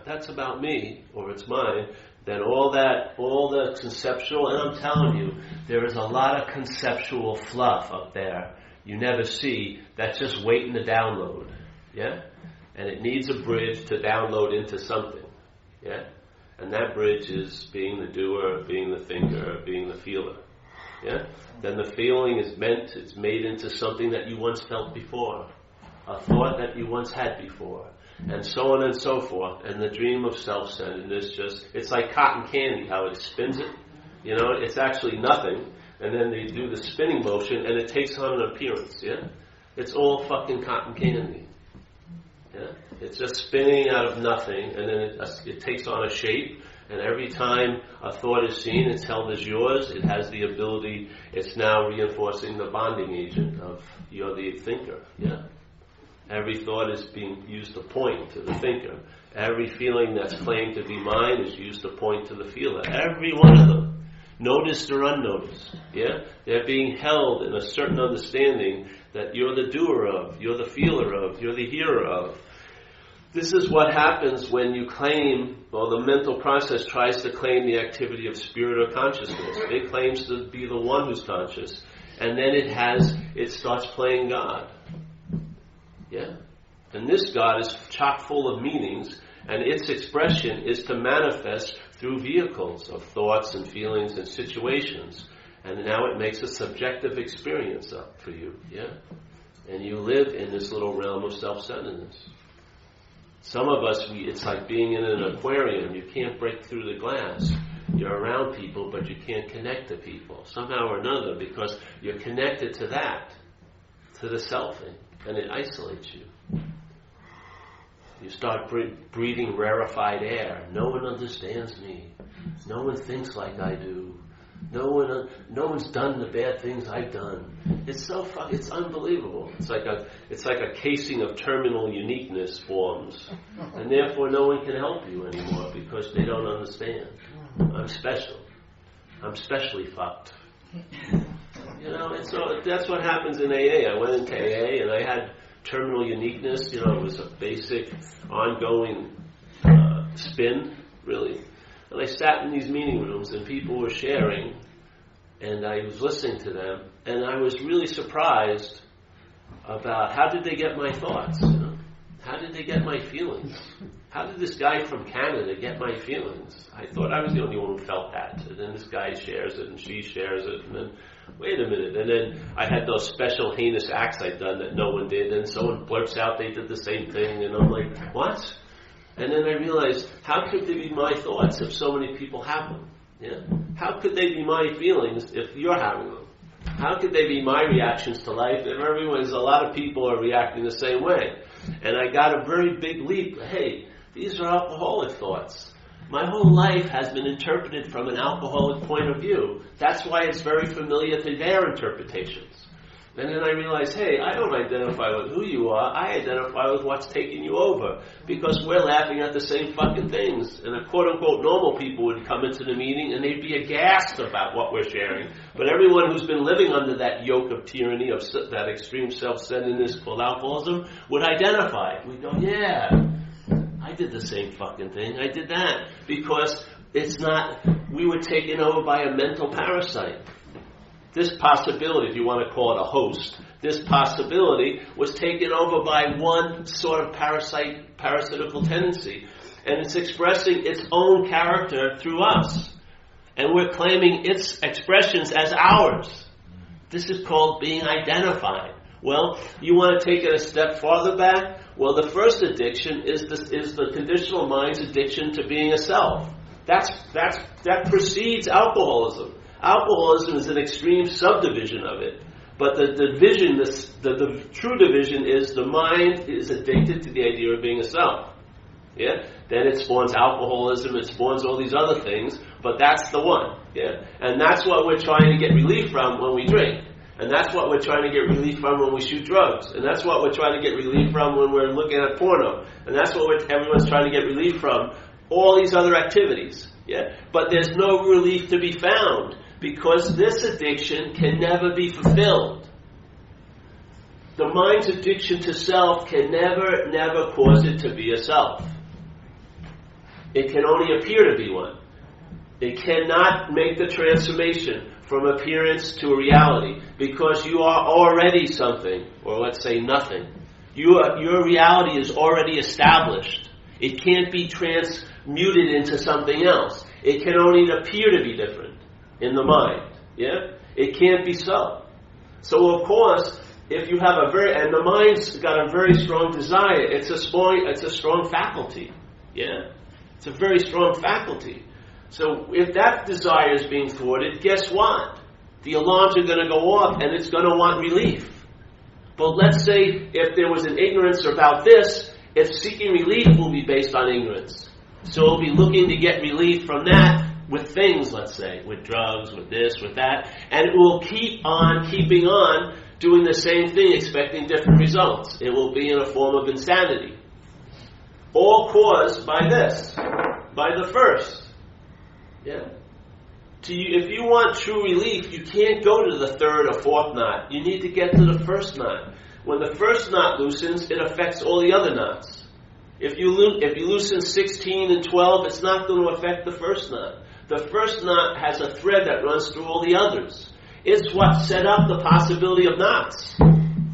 that's about me or it's mine. Then all the conceptual, and I'm telling you, there is a lot of conceptual fluff up there you never see that's just waiting to download. Yeah? And it needs a bridge to download into something. Yeah? And that bridge is being the doer, being the thinker, being the feeler. Yeah? Then the feeling is it's made into something that you once felt before. A thought that you once had before. And so on and so forth. And the dream of self-centeredness it's like cotton candy, how it spins it. You know, it's actually nothing. And then they do the spinning motion and it takes on an appearance, yeah? It's all fucking cotton candy. Yeah? It's just spinning out of nothing and then it takes on a shape. And every time a thought is seen, it's held as yours. It has the ability, it's now reinforcing the bonding agent of you're the thinker, yeah? Every thought is being used to point to the thinker. Every feeling that's claimed to be mine is used to point to the feeler. Every one of them, noticed or unnoticed. Yeah? They're being held in a certain understanding that you're the doer of, you're the feeler of, you're the hearer of. This is what happens when you claim, or the mental process tries to claim the activity of spirit or consciousness. It claims to be the one who's conscious. and then it starts playing God. Yeah? And this God is chock full of meanings, and its expression is to manifest through vehicles of thoughts and feelings and situations. And now it makes a subjective experience up for you, yeah? And you live in this little realm of self-centeredness. Some of us, it's like being in an aquarium. You can't break through the glass. You're around people, but you can't connect to people, somehow or another, because you're connected to that, to the selfing, and it isolates you. You start breathing rarefied air. No one understands me. No one thinks like I do. No one's done the bad things I've done. It's it's unbelievable. It's like a casing of terminal uniqueness forms, and therefore no one can help you anymore because they don't understand. I'm special. I'm specially fucked. And so that's what happens in AA. I went into AA and I had terminal uniqueness. It was a basic, ongoing spin, really. And I sat in these meeting rooms and people were sharing, and I was listening to them, and I was really surprised about how did they get my thoughts, How did they get my feelings? How did this guy from Canada get my feelings? I thought I was the only one who felt that. And then this guy shares it, and she shares it, and then, wait a minute. And then I had those special heinous acts I'd done that no one did, and someone blurts out they did the same thing, and I'm like, what? And then I realized, how could they be my thoughts if so many people have them? Yeah? How could they be my feelings if you're having them? How could they be my reactions to life if a lot of people are reacting the same way? And I got a very big leap. Hey, these are alcoholic thoughts. My whole life has been interpreted from an alcoholic point of view. That's why it's very familiar to their interpretations. And then I realized, hey, I don't identify with who you are. I identify with what's taking you over. Because we're laughing at the same fucking things. And the quote-unquote normal people would come into the meeting and they'd be aghast about what we're sharing. But everyone who's been living under that yoke of tyranny, of that extreme self-centeredness called alcoholism, would identify. We'd go, yeah, I did the same fucking thing. I did that. Because we were taken over by a mental parasite. This possibility, if you want to call it a host, this possibility was taken over by one sort of parasitical tendency. And it's expressing its own character through us. And we're claiming its expressions as ours. This is called being identified. Well, you want to take it a step farther back? Well, the first addiction is the conditional mind's addiction to being a self. That precedes alcoholism. Alcoholism is an extreme subdivision of it. But the true division is the mind is addicted to the idea of being a self. Yeah? Then it spawns alcoholism, it spawns all these other things, but that's the one. Yeah? And that's what we're trying to get relief from when we drink. And that's what we're trying to get relief from when we shoot drugs. And that's what we're trying to get relief from when we're looking at porno. And that's what everyone's trying to get relief from. All these other activities. Yeah? But there's no relief to be found. Because this addiction can never be fulfilled. The mind's addiction to self can never cause it to be a self. It can only appear to be one. It cannot make the transformation from appearance to a reality because you are already something, or let's say nothing. Your reality is already established. It can't be transmuted into something else. It can only appear to be different. In the mind, yeah? It can't be so. So of course, if you have and the mind's got a very strong desire, it's a strong faculty, yeah? It's a very strong faculty. So if that desire is being thwarted, guess what? The alarms are going to go off and it's going to want relief. But let's say if there was an ignorance about this, if seeking relief will be based on ignorance. So we'll be looking to get relief from that with things, let's say, with drugs, with this, with that, and it will keep on keeping on doing the same thing, expecting different results. It will be in a form of insanity. All caused by this, by the first. Yeah. If you want true relief, you can't go to the third or fourth knot. You need to get to the first knot. When the first knot loosens, it affects all the other knots. If you loosen 16 and 12, it's not going to affect the first knot. The first knot has a thread that runs through all the others. It's what set up the possibility of knots.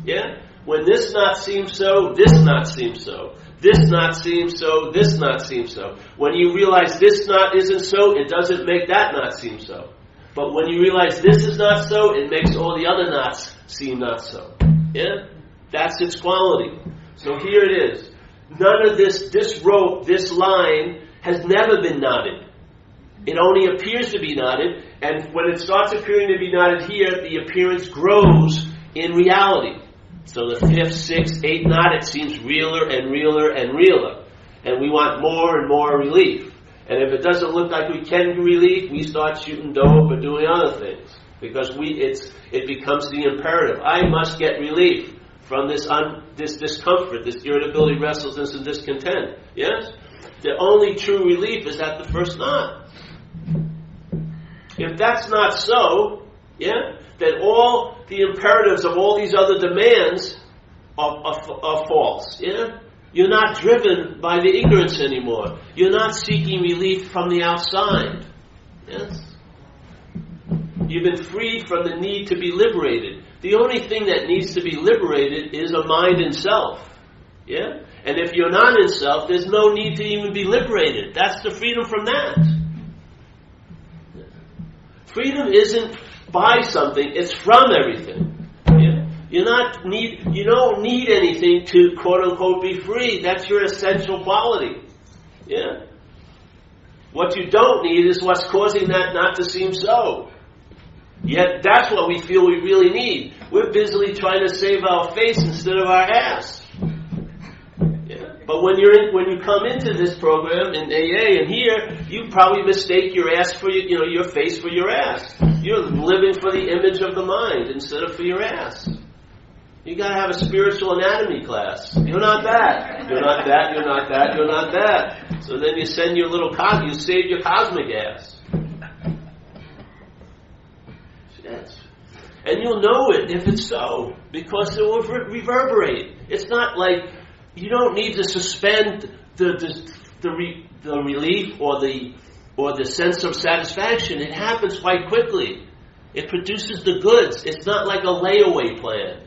Yeah? When this knot seems so, this knot seems so. This knot seems so, this knot seems so. When you realize this knot isn't so, it doesn't make that knot seem so. But when you realize this is not so, it makes all the other knots seem not so. Yeah? That's its quality. So here it is. None of this rope, this line, has never been knotted. It only appears to be knotted, and when it starts appearing to be knotted here, the appearance grows in reality. So the 5th, 6th, 8th knot, it seems realer and realer and realer. And we want more and more relief. And if it doesn't look like we can do relief, we start shooting dope or doing other things. Because it becomes the imperative. I must get relief from this discomfort, this irritability, restlessness, and discontent. Yes? The only true relief is at the first knot. If that's not so, yeah, then all the imperatives of all these other demands are false. Yeah? You're not driven by the ignorance anymore. You're not seeking relief from the outside. Yes? You've been freed from the need to be liberated. The only thing that needs to be liberated is a mind and self. Yeah? And if you're not in self, there's no need to even be liberated. That's the freedom from that. Freedom isn't by something, it's from everything. Yeah? You don't need anything to quote unquote be free. That's your essential quality. Yeah? What you don't need is what's causing that not to seem so. Yet that's what we feel we really need. We're busily trying to save our face instead of our ass. Yeah? But when you come into this program in AA and here, you probably mistake your ass for your face for your ass. You're living for the image of the mind instead of for your ass. You got to have a spiritual anatomy class. You're not that. You're not that. You're not that. You're not that. So then you send your little you save your cosmic ass. Yes. And you'll know it if it's so, because it will reverberate. It's not like you don't need to suspend the relief or the sense of satisfaction. It happens quite quickly. It produces the goods. It's not like a layaway plan.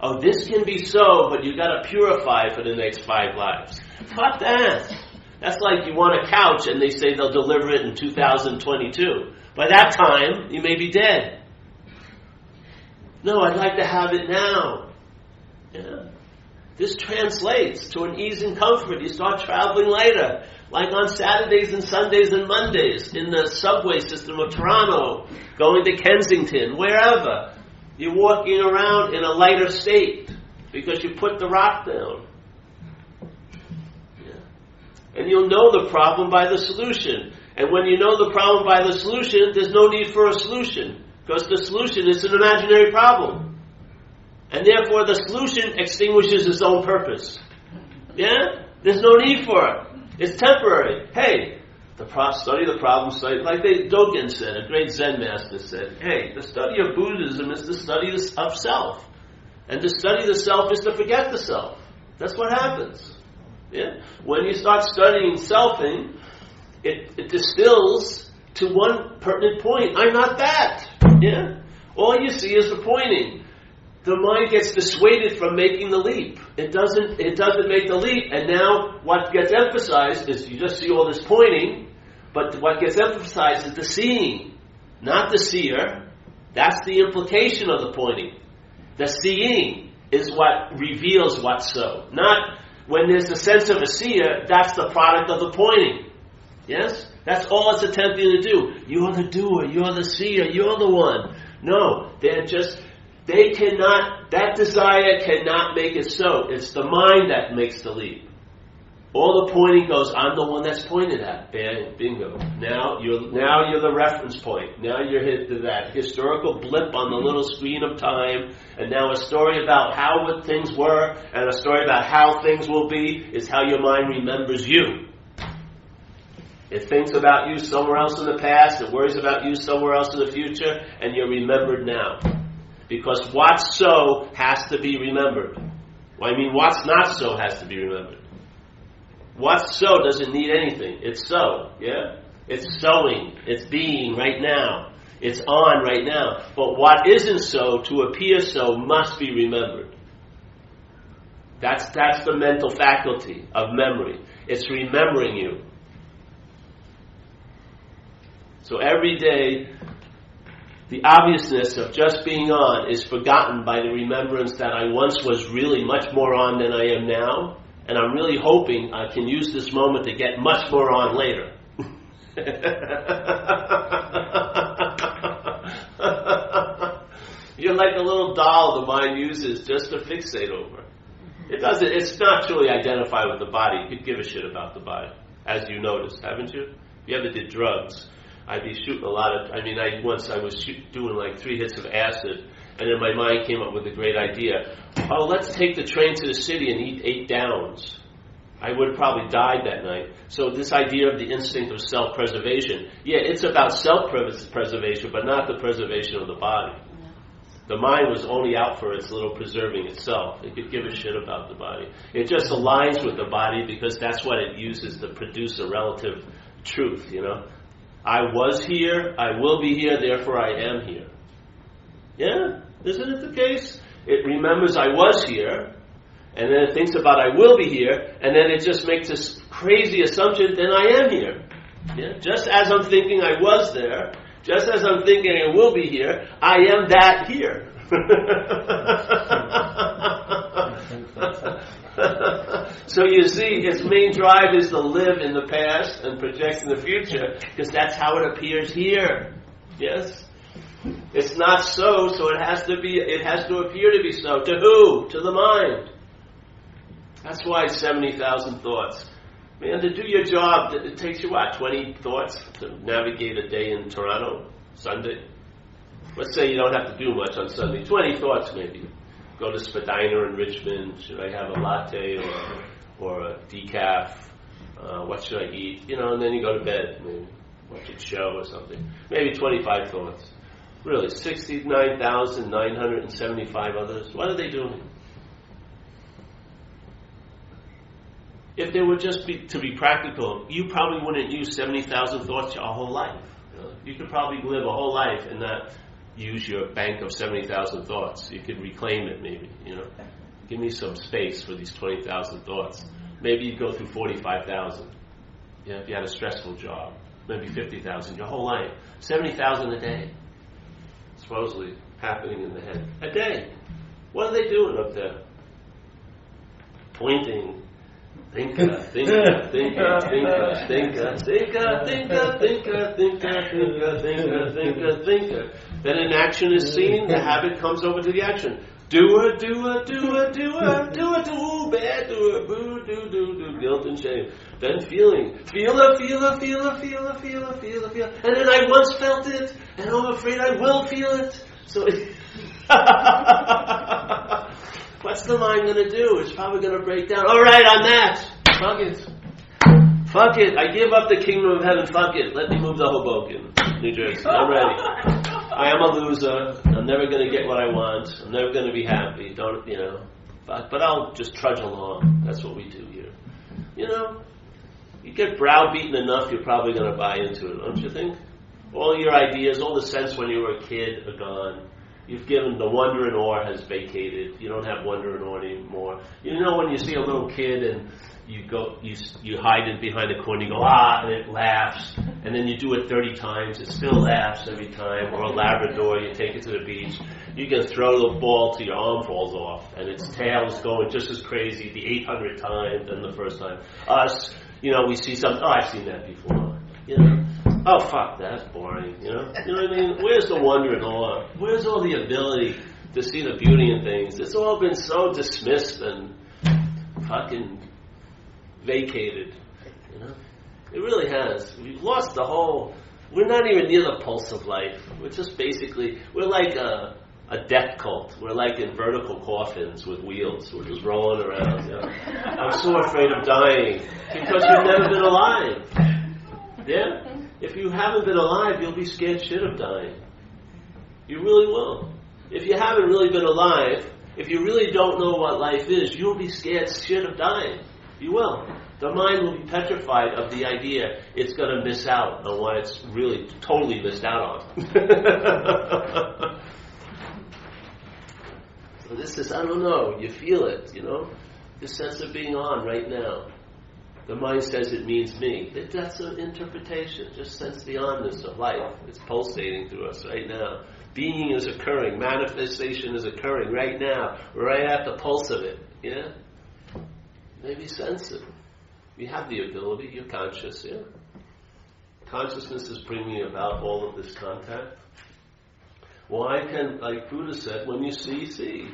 Oh, this can be so, but you've got to purify for the next 5 lives. Fuck that. That's like you want a couch and they say they'll deliver it in 2022. By that time, you may be dead. No, I'd like to have it now. Yeah. This translates to an ease and comfort. You start traveling later, like on Saturdays and Sundays and Mondays in the subway system of Toronto, going to Kensington, wherever. You're walking around in a lighter state because you put the rock down. Yeah. And you'll know the problem by the solution. And when you know the problem by the solution, there's no need for a solution. Because the solution is an imaginary problem. And therefore the solution extinguishes its own purpose. Yeah? There's no need for it. It's temporary. Hey, study the problem, like Dogen said, a great Zen master said, hey, the study of Buddhism is the study of self. And to study the self is to forget the self. That's what happens. Yeah? When you start studying selfing, it distills to one pertinent point. I'm not that. Yeah? All you see is the pointing. The mind gets dissuaded from making the leap. It doesn't make the leap. And now what gets emphasized is you just see all this pointing, but what gets emphasized is the seeing, not the seer. That's the implication of the pointing. The seeing is what reveals what's so. Not when there's the sense of a seer, that's the product of the pointing. Yes? That's all it's attempting to do. You're the doer, you're the seer, you're the one. No, that desire cannot make it so. It's the mind that makes the leap. All the pointing goes, I'm the one that's pointed at. Bang, bingo. Now you're the reference point. Now you're hit to that historical blip on the little screen of time, and now a story about how things were, and a story about how things will be is how your mind remembers you. It thinks about you somewhere else in the past, it worries about you somewhere else in the future, and you're remembered now. Because what's so has to be remembered. What's not so has to be remembered. What's so doesn't need anything. It's so, yeah? It's sowing. It's being right now. It's on right now. But what isn't so, to appear so, must be remembered. That's the mental faculty of memory. It's remembering you. So every day, the obviousness of just being on is forgotten by the remembrance that I once was really much more on than I am now, and I'm really hoping I can use this moment to get much more on later. You're like a little doll the mind uses just to fixate over. It's not truly identified with the body. You could give a shit about the body, as you noticed, haven't you? If you ever did drugs, I'd be shooting a lot of, once I was doing like 3 hits of acid, and then my mind came up with a great idea. Oh, let's take the train to the city and eat 8 downs. I would have probably died that night. So this idea of the instinct of self-preservation, yeah, it's about self-preservation, but not the preservation of the body. The mind was only out for its little preserving itself. It could give a shit about the body. It just aligns with the body because that's what it uses to produce a relative truth, I was here, I will be here, therefore I am here. Yeah? Isn't it the case? It remembers I was here, and then it thinks about I will be here, and then it just makes this crazy assumption, then I am here. Yeah? Just as I'm thinking I was there, just as I'm thinking I will be here, I am that here. So you see, its main drive is to live in the past and project in the future, because that's how it appears here. Yes? It's not so it has to appear to be so. To who? To the mind. That's why 70,000 thoughts. Man, to do your job, it takes you 20 thoughts to navigate a day in Toronto, Sunday? Let's say you don't have to do much on Sunday. 20 thoughts maybe. Go to Spadina in Richmond. Should I have a latte or a decaf? What should I eat? And then you go to bed. Maybe watch a show or something. Maybe 25 thoughts. Really, 69,975 others. What are they doing? If they were just to be practical, you probably wouldn't use 70,000 thoughts your whole life. You could probably live a whole life and not use your bank of 70,000 thoughts. You could reclaim it maybe, Give me some space for these 20,000 thoughts. Maybe you'd go through 45,000. If you had a stressful job. Maybe 50,000 your whole life. 70,000 a day. Supposedly happening in the head. A day. What are they doing up there? Pointing. Thinker. Then an action is seen, the habit comes over to the action. Doer, bad doer, boo, do, guilt and shame. Then feeling, feeler. And then I once felt it, and I'm afraid I will feel it. So what's the mind going to do? It's probably going to break down. All right, on that. Fuck it. I give up the kingdom of heaven. Fuck it. Let me move to Hoboken, New Jersey. I'm ready. I am a loser. I'm never going to get what I want. I'm never going to be happy. But I'll just trudge along. That's what we do here. You get browbeaten enough, you're probably going to buy into it, don't you think? All your ideas, all the sense when you were a kid are gone. You've given the wonder and awe has vacated. You don't have wonder and awe anymore. When you see a little kid and you hide it behind a corner, you go, and it laughs. And then you do it 30 times, it still laughs every time. Or a Labrador, you take it to the beach. You can throw the ball till your arm falls off. And its tail is going just as crazy the 800th time than the first time. Us, we see something, I've seen that before. Oh, fuck, that's boring, You know what I mean? Where's the wonder and awe? Where's all the ability to see the beauty in things? It's all been so dismissed and fucking vacated, It really has. We've lost the whole... We're not even near the pulse of life. We're just basically... We're like a death cult. We're like in vertical coffins with wheels. We're just rolling around, I'm so afraid of dying because you've never been alive. Yeah? If you haven't been alive, you'll be scared shit of dying. You really will. If you haven't really been alive, if you really don't know what life is, you'll be scared shit of dying. You will. The mind will be petrified of the idea it's going to miss out on what it's really totally missed out on. So this is, I don't know, you feel it, this sense of being on right now. The mind says it means me. That's an interpretation. Just sense the onness of life. It's pulsating through us right now. Being is occurring. Manifestation is occurring right now. We're right at the pulse of it. Yeah? Maybe sense it. You have the ability. You're conscious. Yeah? Consciousness is bringing about all of this contact. Why can, like Buddha said, when you see, see.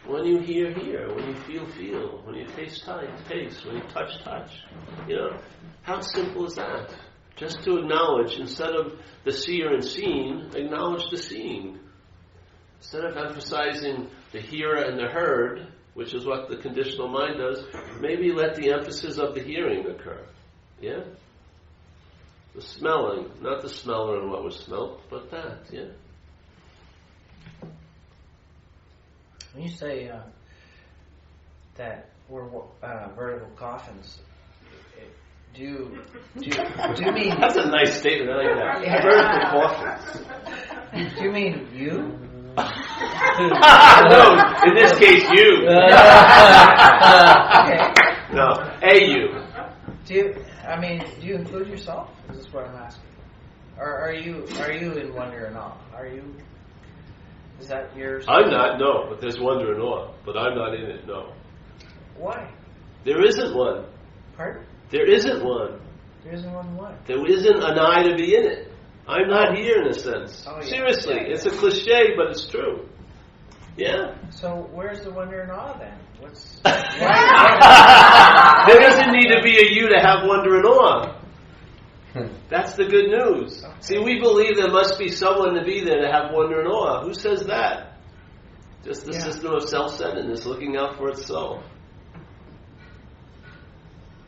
When you hear, hear. When you feel, feel. When you taste, taste. When you touch, touch. How simple is that? Just to acknowledge, instead of the seer and seeing, acknowledge the seeing. Instead of emphasizing the hearer and the heard, which is what the conditional mind does, maybe let the emphasis of the hearing occur. Yeah? The smelling, not the smeller and what was smelt, but that, yeah? When you say that we're vertical coffins, do you mean... That's a nice statement, I like that. Yeah. Vertical coffins. Do you mean you? No, in this case, you. Okay. No, a you. Do you include yourself? Is this what I'm asking? Or are you in wonder and awe? Is that your... I'm not, no, but there's wonder and awe. But I'm not in it, no. Why? There isn't one. Pardon? There isn't one. There isn't one what? There isn't an I to be in it. I'm not here in a sense. Oh, yeah. Seriously, Yeah, yeah. It's a cliche, but it's true. Yeah. So where's the wonder and awe then? What's... There doesn't need to be a you to have wonder and awe. That's the good news. Okay. See, we believe there must be someone to be there to have wonder and awe. Who says that? Just the system of self-centeredness, looking out for itself.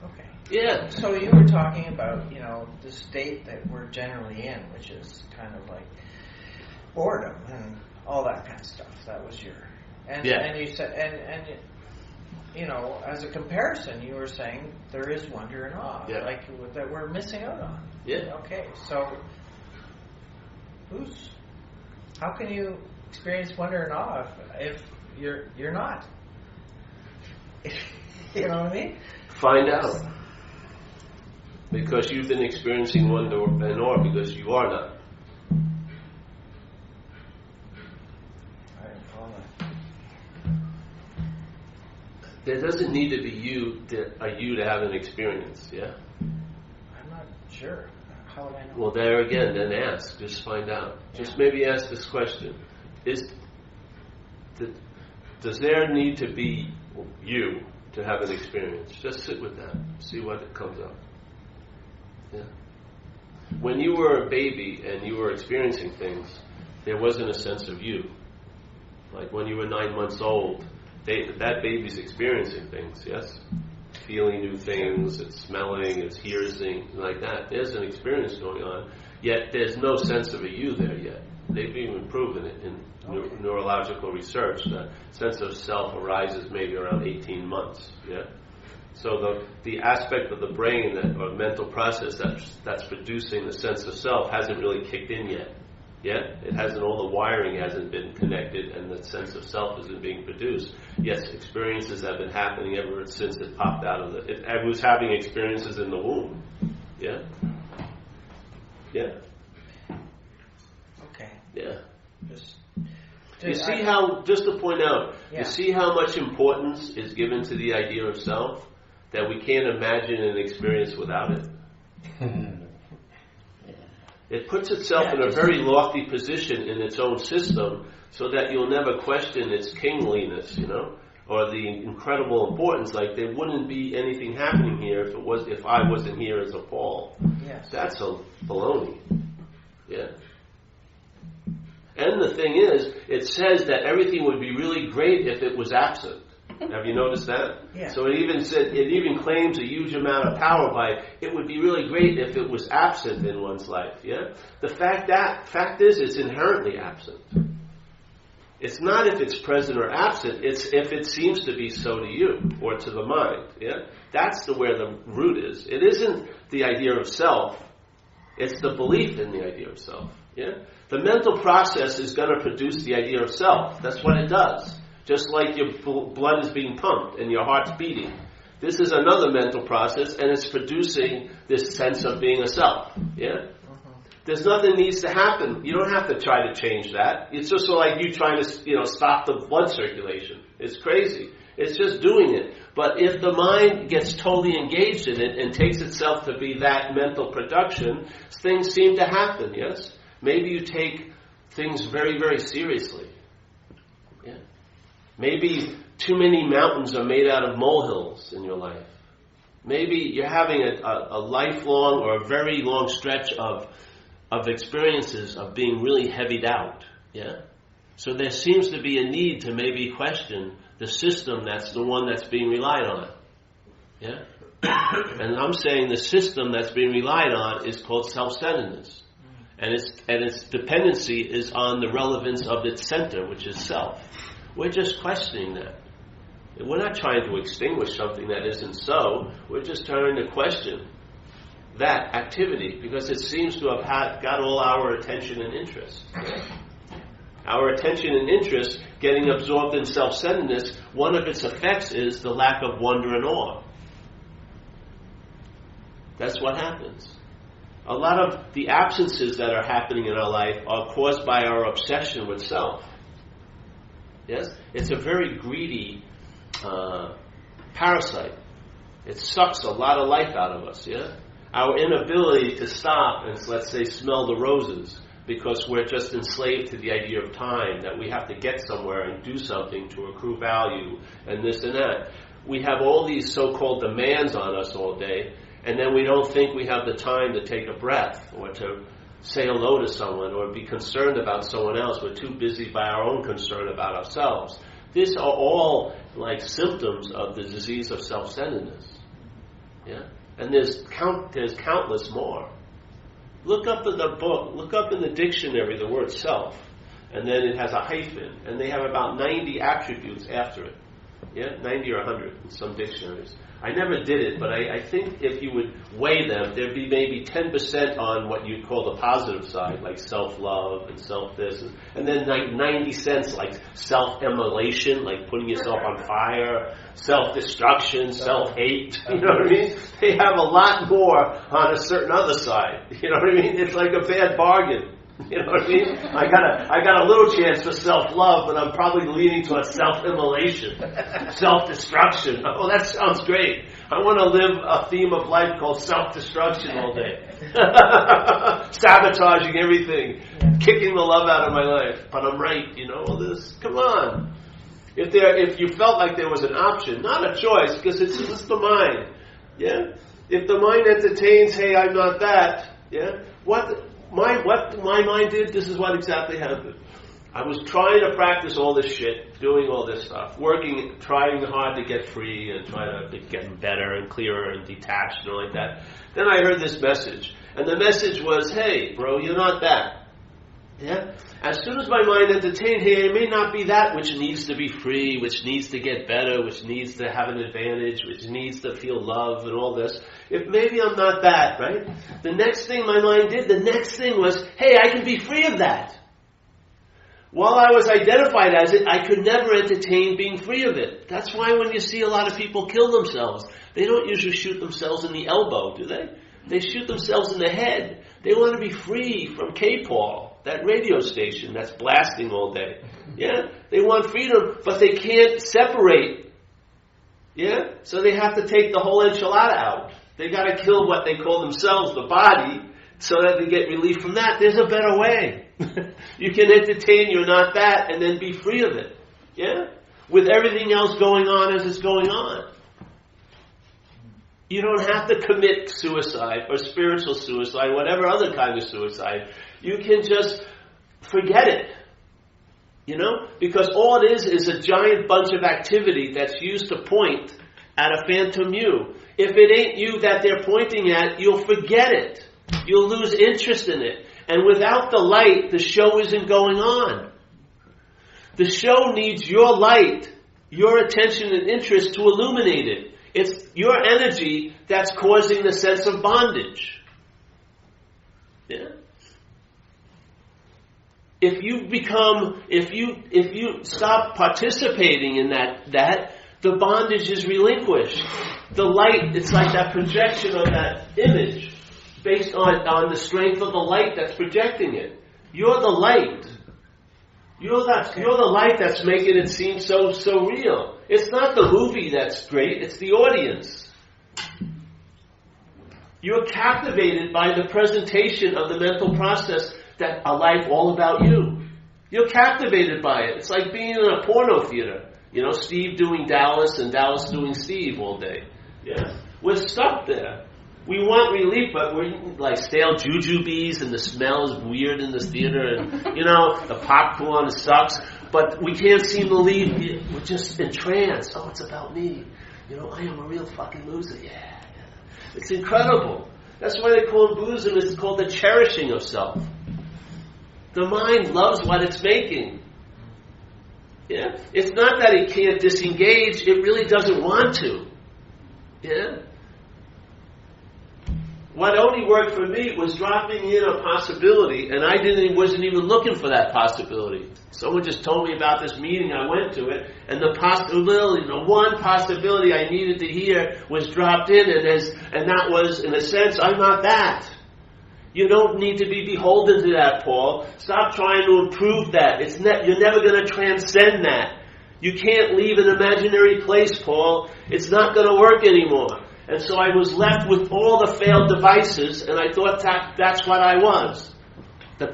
Okay. Yeah. So you were talking about, the state that we're generally in, which is kind of like boredom and all that kind of stuff. That was your... And you said... And as a comparison, you were saying there is wonder and awe, like that we're missing out on. Yeah. Okay, so how can you experience wonder and awe if you're not? You know what I mean? Find out. Because you've been experiencing wonder and awe because you are not. I didn't follow that. There doesn't need to be you to have an experience, yeah? I'm not sure. How would I know? Well, there again, then ask. Just find out. Just maybe ask this question. Does there need to be you to have an experience? Just sit with that. See what comes up. Yeah. When you were a baby and you were experiencing things, there wasn't a sense of you. Like when you were 9 months old, that baby's experiencing things, yes? Feeling new things, it's smelling, it's hearing, like that. There's an experience going on, yet there's no sense of a you there yet. They've even proven it in neurological research. The sense of self arises maybe around 18 months, yeah? So the aspect of the brain or mental process that's producing the sense of self hasn't really kicked in yet. Yet it hasn't, all the wiring hasn't been connected, and the sense of self isn't being produced. Yes, experiences have been happening ever since it popped out of it was having experiences in the womb. Yeah? Yeah? Okay. Yeah. You see how, just to point out, Yeah. you see how much importance is given to the idea of self, that we can't imagine an experience without it? It puts itself in a very lofty position in its own system so that you'll never question its kingliness, or the incredible importance. Like there wouldn't be anything happening here if I wasn't here as a Paul. Yes. That's a baloney. Yeah. And the thing is, it says that everything would be really great if it was absent. Have you noticed that? Yeah. So it even claims a huge amount of power by it would be really great if it was absent in one's life. Yeah. The fact is, it's inherently absent. It's not if it's present or absent, it's if it seems to be so to you or to the mind. Yeah? That's where the root is. It isn't the idea of self, it's the belief in the idea of self. Yeah? The mental process is going to produce the idea of self. That's what it does. Just like your blood is being pumped and your heart's beating. This is another mental process, and it's producing this sense of being a self. Yeah? There's nothing needs to happen. You don't have to try to change that. It's just like you trying to, stop the blood circulation. It's crazy. It's just doing it. But if the mind gets totally engaged in it and takes itself to be that mental production, things seem to happen, yes? Maybe you take things very, very seriously. Yeah. Maybe too many mountains are made out of molehills in your life. Maybe you're having a lifelong or a very long stretch of experiences of being really heavied out. Yeah? So there seems to be a need to maybe question the system that's the one that's being relied on. Yeah? And I'm saying the system that's being relied on is called self-centeredness. And its dependency is on the relevance of its center, which is self. We're just questioning that. We're not trying to extinguish something that isn't so. We're just trying to question that activity because it seems to have got all our attention and interest. Our attention and interest getting absorbed in self-centeredness, one of its effects is the lack of wonder and awe. That's what happens. A lot of the absences that are happening in our life are caused by our obsession with self. Yes? It's a very greedy parasite. It sucks a lot of life out of us, yeah? Our inability to stop and, let's say, smell the roses because we're just enslaved to the idea of time, that we have to get somewhere and do something to accrue value and this and that. We have all these so-called demands on us all day, and then we don't think we have the time to take a breath or to say hello to someone or be concerned about someone else. We're too busy by our own concern about ourselves. These are all like symptoms of the disease of self-centeredness. Yeah? And there's countless more. Look up in the book, look up in the dictionary the word self, and then it has a hyphen, and they have about 90 attributes after it. Yeah, 90 or 100 in some dictionaries. I never did it, but I think if you would weigh them, there'd be maybe 10% on what you'd call the positive side, like self-love and self-this, and then like 90 cents like self-immolation, like putting yourself on fire, self-destruction, self-hate, you know what I mean? They have a lot more on a certain other side, you know what I mean? It's like a bad bargain. You know what I mean? I got a little chance for self-love, but I'm probably leaning towards self-immolation, self-destruction. Oh, that sounds great. I want to live a theme of life called self-destruction all day. Sabotaging everything, kicking the love out of my life. But I'm right, all this. Come on. If you felt like there was an option, not a choice, because it's just the mind. Yeah? If the mind entertains, hey, I'm not that, yeah? What my mind did, this is what exactly happened. I was trying to practice all this shit, doing all this stuff, working, trying hard to get free and trying to get better and clearer and detached and all like that. Then I heard this message. And the message was, hey, bro, you're not that. Yeah? As soon as my mind entertained, hey, it may not be that which needs to be free, which needs to get better, which needs to have an advantage, which needs to feel love and all this. If maybe I'm not that, right? The next thing my mind did, the next thing was, hey, I can be free of that. While I was identified as it, I could never entertain being free of it. That's why when you see a lot of people kill themselves, they don't usually shoot themselves in the elbow, do they? They shoot themselves in the head. They want to be free from K-Paul, that radio station that's blasting all day. Yeah? They want freedom, but they can't separate. Yeah? So they have to take the whole enchilada out. They got to kill what they call themselves, the body, so that they get relief from that. There's a better way. You can entertain you're not that and then be free of it. Yeah? With everything else going on as it's going on. You don't have to commit suicide or spiritual suicide, whatever other kind of suicide. You can just forget it. Because all it is a giant bunch of activity that's used to point at a phantom you. If it ain't you that they're pointing at, you'll forget it. You'll lose interest in it. And without the light, the show isn't going on. The show needs your light, your attention and interest to illuminate it. It's your energy that's causing the sense of bondage. Yeah? If you stop participating in that the bondage is relinquished. The light, it's like that projection of that image based on the strength of the light that's projecting it. You're the light. You're the light that's making it seem so real. It's not the movie that's great, it's the audience. You're captivated by the presentation of the mental process that a life all about you. You're captivated by it. It's like being in a porno theater. You know, Steve doing Dallas and Dallas doing Steve all day. Yeah. We're stuck there. We want relief, but we're like stale jujubes and the smell is weird in this theater and, the popcorn sucks. But we can't seem to leave. We're just entranced. Oh, it's about me. I am a real fucking loser. Yeah. It's incredible. That's why they call Buddhism. It's called the cherishing of self. The mind loves what it's making. Yeah? It's not that it can't disengage, it really doesn't want to. Yeah? What only worked for me was dropping in a possibility, and I wasn't even looking for that possibility. Someone just told me about this meeting, I went to it, and the possibility, the one possibility I needed to hear was dropped in, and that was, in a sense, I'm not that. You don't need to be beholden to that, Paul. Stop trying to improve that. You're never going to transcend that. You can't leave an imaginary place, Paul. It's not going to work anymore. And so I was left with all the failed devices, and I thought that's what I was. The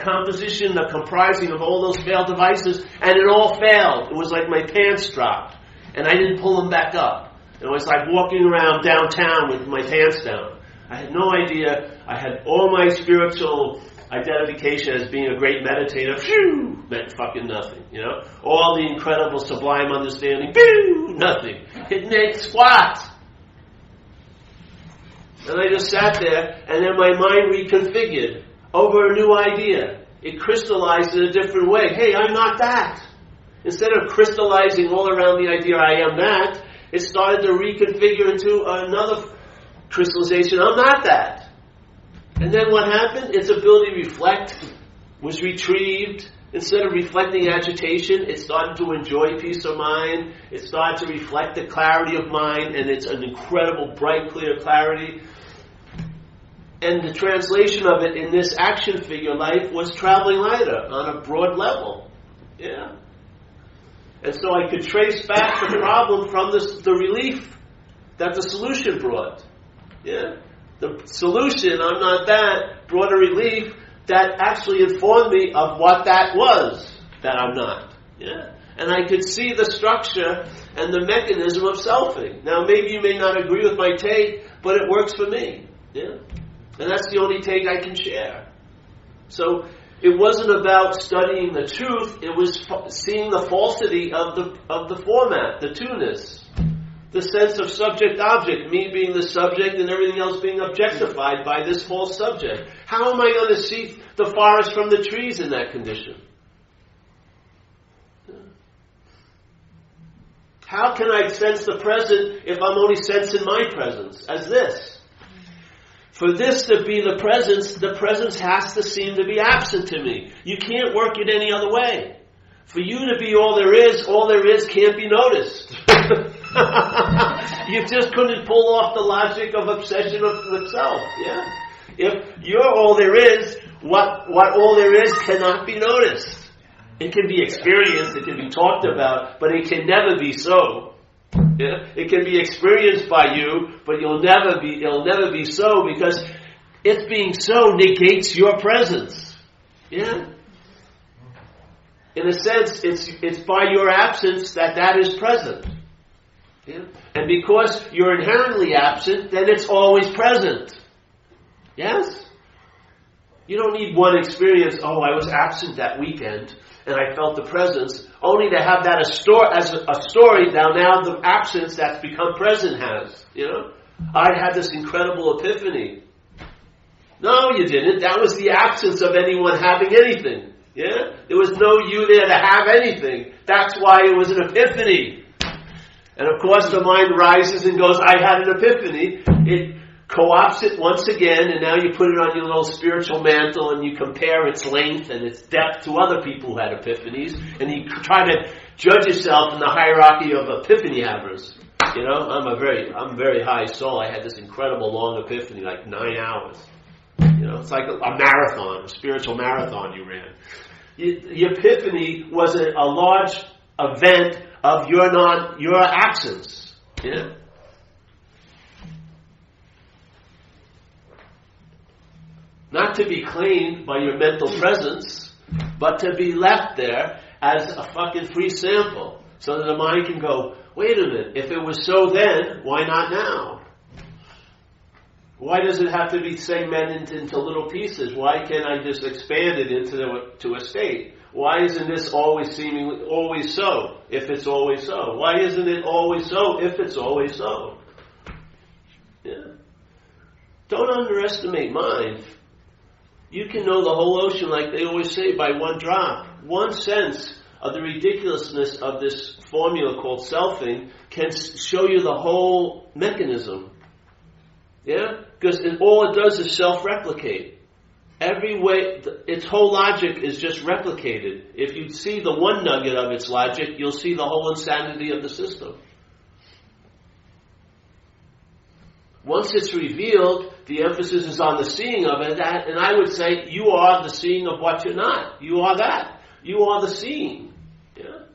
composition, the comprising of all those failed devices, and it all failed. It was like my pants dropped, and I didn't pull them back up. It was like walking around downtown with my pants down. I had no idea. I had all my spiritual identification as being a great meditator. Phew, meant fucking nothing, All the incredible sublime understanding. Phew, nothing. It meant squat. And I just sat there, and then my mind reconfigured over a new idea. It crystallized in a different way. Hey, I'm not that. Instead of crystallizing all around the idea I am that, it started to reconfigure into another crystallization. I'm not that. And then what happened? Its ability to reflect was retrieved. Instead of reflecting agitation, it started to enjoy peace of mind. It started to reflect the clarity of mind, and it's an incredible, bright, clear clarity. And the translation of it in this action figure life was traveling lighter on a broad level. Yeah. And so I could trace back the problem from the relief that the solution brought. Yeah. The solution, I'm not that, brought a relief that actually informed me of what that was, that I'm not. Yeah? And I could see the structure and the mechanism of selfing. Now, maybe you may not agree with my take, but it works for me. Yeah? And that's the only take I can share. So, it wasn't about studying the truth, it was seeing the falsity of the format, the two-ness. The sense of subject-object, me being the subject and everything else being objectified by this false subject. How am I going to see the forest from the trees in that condition? How can I sense the present if I'm only sensing my presence as this? For this to be the presence has to seem to be absent to me. You can't work it any other way. For you to be all there is can't be noticed. You just couldn't pull off the logic of obsession with self. Yeah? If you're all there is, what all there is cannot be noticed. It can be experienced, it can be talked about, but it can never be so. Yeah? It can be experienced by you, but it'll never be so because its being so negates your presence. Yeah? In a sense, it's by your absence that is present. Yeah? And because you're inherently absent, then it's always present. Yes? You don't need one experience, I was absent that weekend, and I felt the presence, only to have that as a story, now the absence that's become present has. I had this incredible epiphany. No, you didn't. That was the absence of anyone having anything. Yeah? There was no you there to have anything. That's why it was an epiphany. And of course the mind rises and goes, I had an epiphany. It co-opts it once again, and now you put it on your little spiritual mantle and you compare its length and its depth to other people who had epiphanies, and you try to judge yourself in the hierarchy of epiphany havers. You know, I'm very high soul. I had this incredible long epiphany, like 9 hours. You know, it's like a marathon, a spiritual marathon you ran. The epiphany was a large event of your actions. Yeah? Not to be claimed by your mental presence, but to be left there as a fucking free sample. So that the mind can go, wait a minute, if it was so then, why not now? Why does it have to be segmented into little pieces? Why can't I just expand it to a state? Why isn't this always seemingly always so, if it's always so? Why isn't it always so, if it's always so? Yeah. Don't underestimate mind. You can know the whole ocean, like they always say, by one drop. One sense of the ridiculousness of this formula called selfing can show you the whole mechanism. Yeah? Because all it does is self-replicate. Every way, its whole logic is just replicated. If you see the one nugget of its logic, you'll see the whole insanity of the system. Once it's revealed, the emphasis is on the seeing of it, and I would say you are the seeing of what you're not. You are that. You are the seeing. Yeah?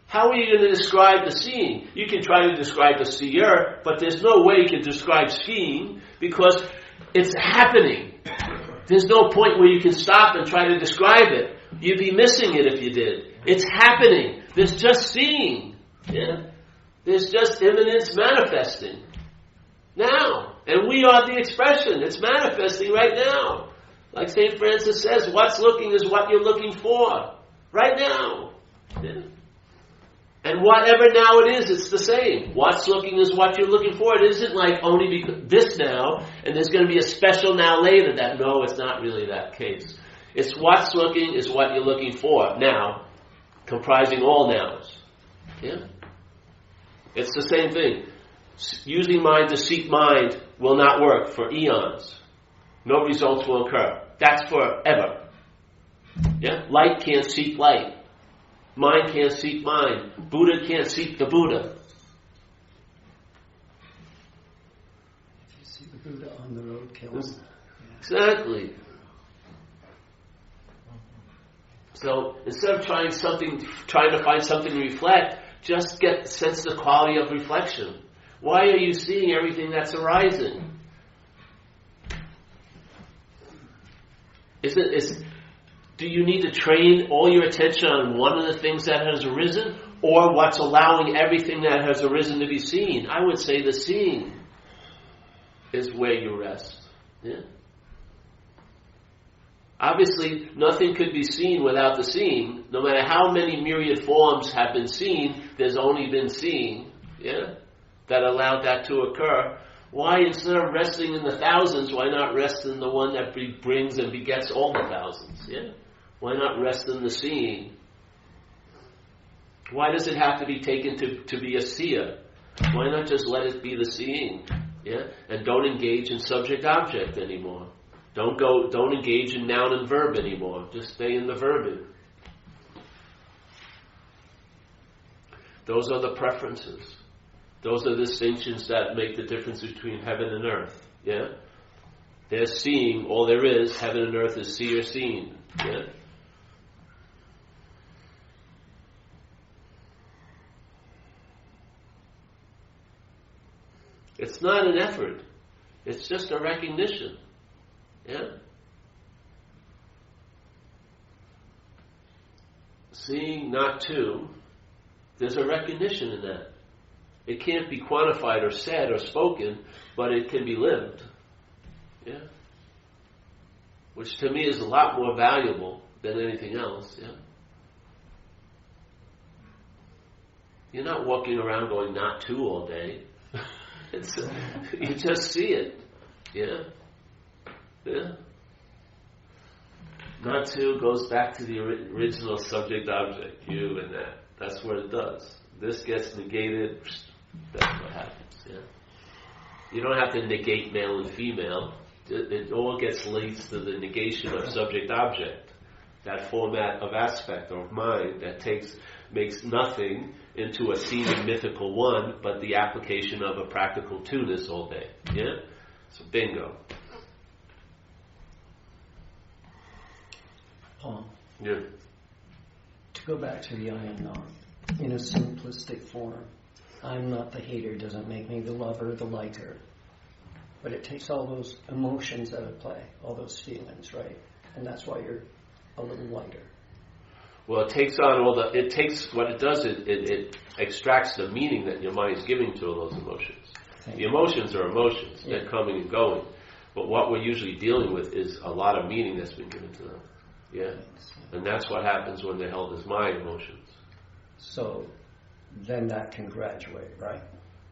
How are you going to describe the seeing? You can try to describe the seer, but there's no way you can describe seeing because it's happening. There's no point where you can stop and try to describe it. You'd be missing it if you did. It's happening. There's just seeing. Yeah? There's just immanence manifesting. Now. And we are the expression. It's manifesting right now. Like St. Francis says, what's looking is what you're looking for. Right now. Yeah. And whatever now it is, it's the same. What's looking is what you're looking for. It isn't like only this now, and there's going to be a special now later. That no, it's not really that case. It's what's looking is what you're looking for now, comprising all nows. Yeah? It's the same thing. Using mind to seek mind will not work for eons. No results will occur. That's forever. Yeah? Light can't seek light. Mind can't seek mind. Buddha can't seek the Buddha. If you see the Buddha on the road, kill him. Exactly. So instead of trying to find something to reflect, just sense the quality of reflection. Why are you seeing everything that's arising? Do you need to train all your attention on one of the things that has arisen, or what's allowing everything that has arisen to be seen? I would say the seeing is where you rest. Yeah? Obviously, nothing could be seen without the seeing. No matter how many myriad forms have been seen, there's only been seeing. Yeah? That allowed that to occur. Why, instead of resting in the thousands, why not rest in the one that brings and begets all the thousands? Yeah? Why not rest in the seeing? Why does it have to be taken to be a seer? Why not just let it be the seeing? Yeah? And don't engage in subject-object anymore. Don't engage in noun and verb anymore. Just stay in the verbing. Those are the preferences. Those are the distinctions that make the difference between heaven and earth. Yeah? There's seeing, all there is. Heaven and earth is see or seen. Yeah? It's not an effort. It's just a recognition. Yeah? Seeing, not to. There's a recognition in that. It can't be quantified or said or spoken, but it can be lived. Yeah? Which to me is a lot more valuable than anything else. Yeah? You're not walking around going not to all day. You just see it. Yeah? Yeah? Not to goes back to the original subject-object, you and that. That's what it does. This gets negated, that's what happens, yeah? You don't have to negate male and female. It all leads to the negation of subject-object. That format of aspect or of mind that makes nothing into a seeming mythical one, but the application of a practical two-ness all day, yeah? So bingo. Paul, Yeah. to go back to the I am not, in a simplistic form, I'm not the hater doesn't make me the lover, the liker. But it takes all those emotions out of play, all those feelings, right? And that's why you're a little lighter. Well, it takes on what it does, it extracts the meaning that your mind is giving to all those emotions. The emotions are emotions, they're coming and going. But what we're usually dealing with is a lot of meaning that's been given to them. Yeah? And that's what happens when they're held as my emotions. So then that can graduate, right?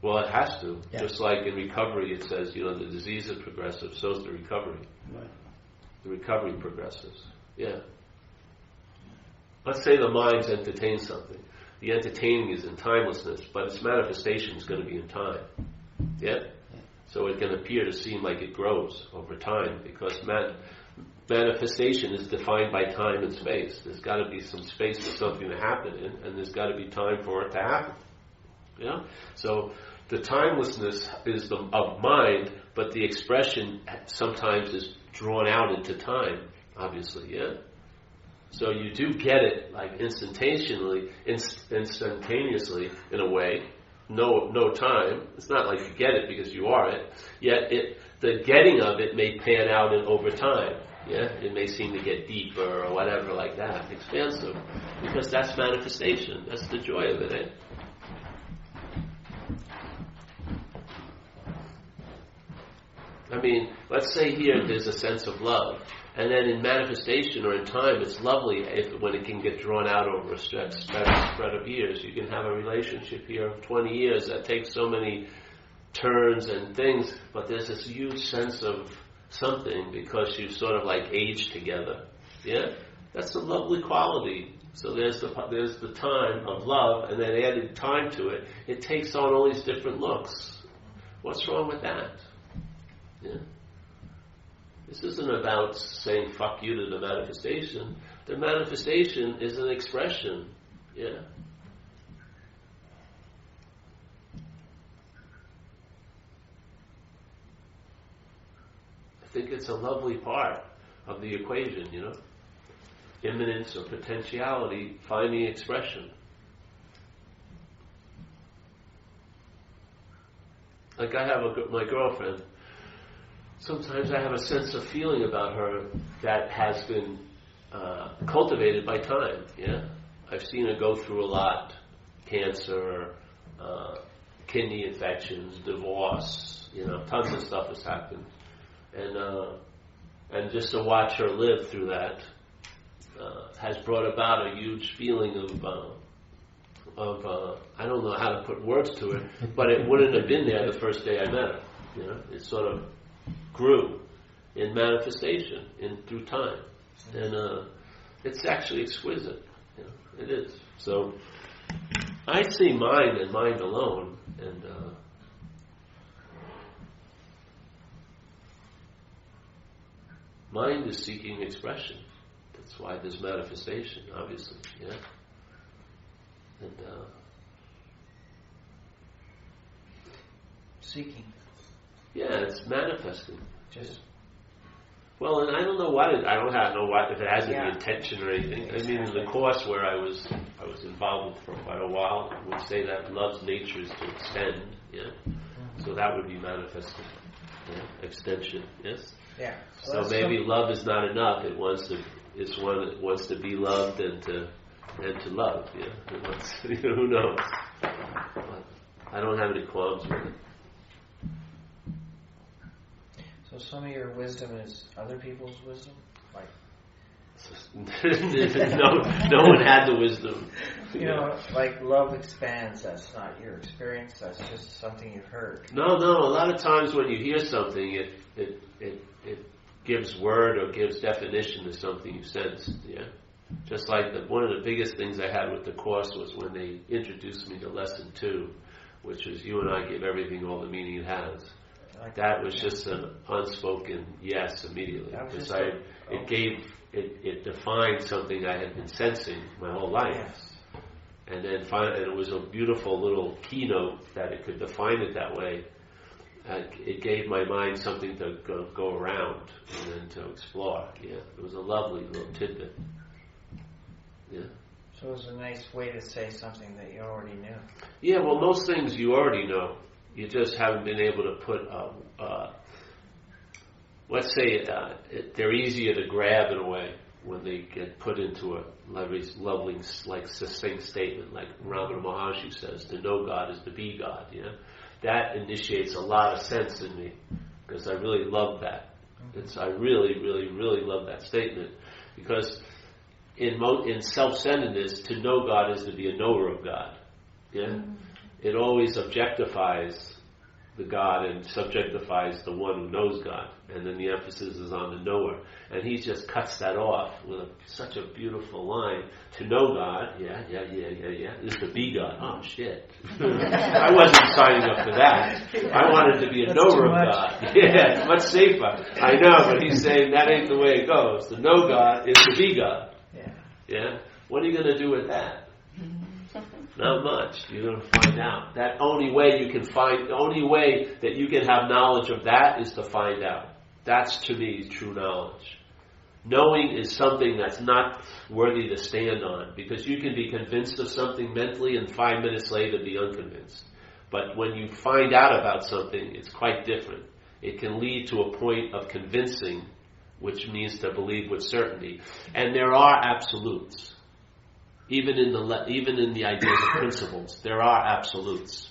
Well, it has to. Yeah. Just like in recovery it says, the disease is progressive, so is the recovery. Right. The recovery progresses. Yeah. Let's say the mind's entertained something. The entertaining is in timelessness, but its manifestation is going to be in time. Yeah? So it can appear to seem like it grows over time because manifestation is defined by time and space. There's got to be some space for something to happen in, and there's got to be time for it to happen. Yeah? So the timelessness is of mind, but the expression sometimes is drawn out into time, obviously, yeah? So you do get it like instantaneously in a way. No time. It's not like you get it because you are it. Yet the getting of it may pan out over time. Yeah, it may seem to get deeper or whatever like that, expansive, because that's manifestation. That's the joy of it, eh? I mean, let's say here there's a sense of love, and then in manifestation or in time, it's lovely when it can get drawn out over a spread of years. You can have a relationship here of 20 years that takes so many turns and things, but there's this huge sense of something because you sort of like age together. Yeah, that's a lovely quality. So there's the time of love, and then added time to it. It takes on all these different looks. What's wrong with that? Yeah. This isn't about saying fuck you to the manifestation. The manifestation is an expression. Yeah. I think it's a lovely part of the equation, Immanence or potentiality, finding expression. Like I have my girlfriend. Sometimes I have a sense of feeling about her that has been cultivated by time, yeah? I've seen her go through a lot. Cancer, kidney infections, divorce, tons of stuff has happened. And just to watch her live through that has brought about a huge feeling of I don't know how to put words to it, but it wouldn't have been there the first day I met her. It sort of grew in manifestation through time, and it's actually exquisite. It is. So I see mind and mind alone, and mind is seeking expression. That's why there's manifestation, obviously. Yeah, and seeking. Yeah, it's manifesting. Just well, and I don't know I don't know what if it has any intention or anything. I mean, in the course where I was involved with for quite a while, I would say that love's nature is to extend. Yeah, so that would be manifesting. Yeah? Extension. Yes. Yeah. So maybe love is not enough. It wants to be loved and to love. Yeah. It wants, who knows? But I don't have any qualms with it. So some of your wisdom is other people's wisdom? Like no one had the wisdom. Like love expands, that's not your experience, that's just something you've heard. No, a lot of times when you hear something, it gives word or gives definition to something you sensed. Yeah, just like one of the biggest things I had with the course was when they introduced me to lesson 2, which was you and I give everything all the meaning it has. That was just an unspoken yes immediately, because it defined something I had been sensing my whole life. Yes. And then it was a beautiful little keynote that it could define it that way. It gave my mind something to go around and then to explore. Yeah, it was a lovely little tidbit. Yeah. So it was a nice way to say something that you already knew. Yeah, well, most things you already know. You just haven't been able to put. Let's say they're easier to grab in a way when they get put into a lovely, like succinct statement, like Ramana Maharshi says, to know God is to be God. Yeah, that initiates a lot of sense in me, because I really love that. I really, really, really love that statement, because in self-centeredness, to know God is to be a knower of God. Yeah, it always objectifies the God and subjectifies the one who knows God, and then the emphasis is on the knower. And he just cuts that off with such a beautiful line. To know God, yeah, is to be God. Oh, shit. I wasn't signing up for that. I wanted to be a knower of God. Yeah, it's much safer. I know, but he's saying that ain't the way it goes. To know God is to be God. Yeah? What are you going to do with that? Not much. You're going to find out. The only way that you can have knowledge of that is to find out. That's, to me, true knowledge. Knowing is something that's not worthy to stand on, because you can be convinced of something mentally and 5 minutes later be unconvinced. But when you find out about something, it's quite different. It can lead to a point of convincing, which means to believe with certainty. And there are absolutes. Even in the ideas of principles, there are absolutes.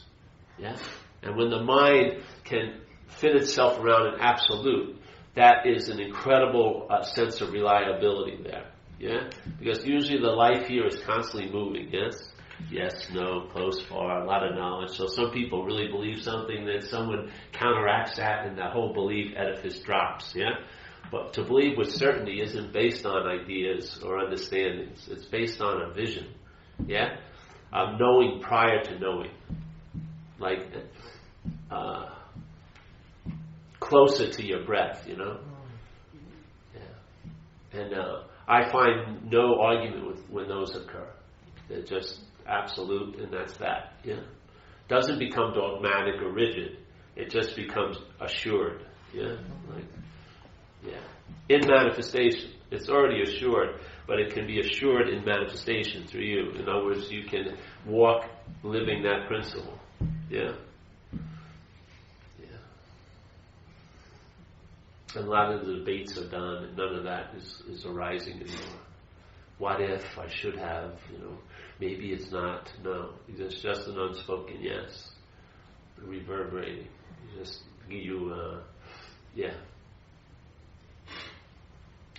Yeah? And when the mind can fit itself around an absolute, that is an incredible sense of reliability there. Yeah? Because usually the life here is constantly moving, yes? Yes, no, close, far, a lot of knowledge. So some people really believe something, then someone counteracts that, and that whole belief edifice drops, yeah? But to believe with certainty isn't based on ideas or understandings. It's based on a vision, yeah? Knowing prior to knowing. Like, closer to your breath, you know? Yeah. And I find no argument when those occur. They're just absolute, and that's that, yeah? Doesn't become dogmatic or rigid. It just becomes assured, yeah? Like, yeah. In manifestation. It's already assured, but it can be assured in manifestation through you. In other words, you can walk living that principle. Yeah. Yeah. And a lot of the debates are done, and none of that is arising anymore. What if I should have, maybe it's not. No. It's just an unspoken yes. Reverberating. Yeah.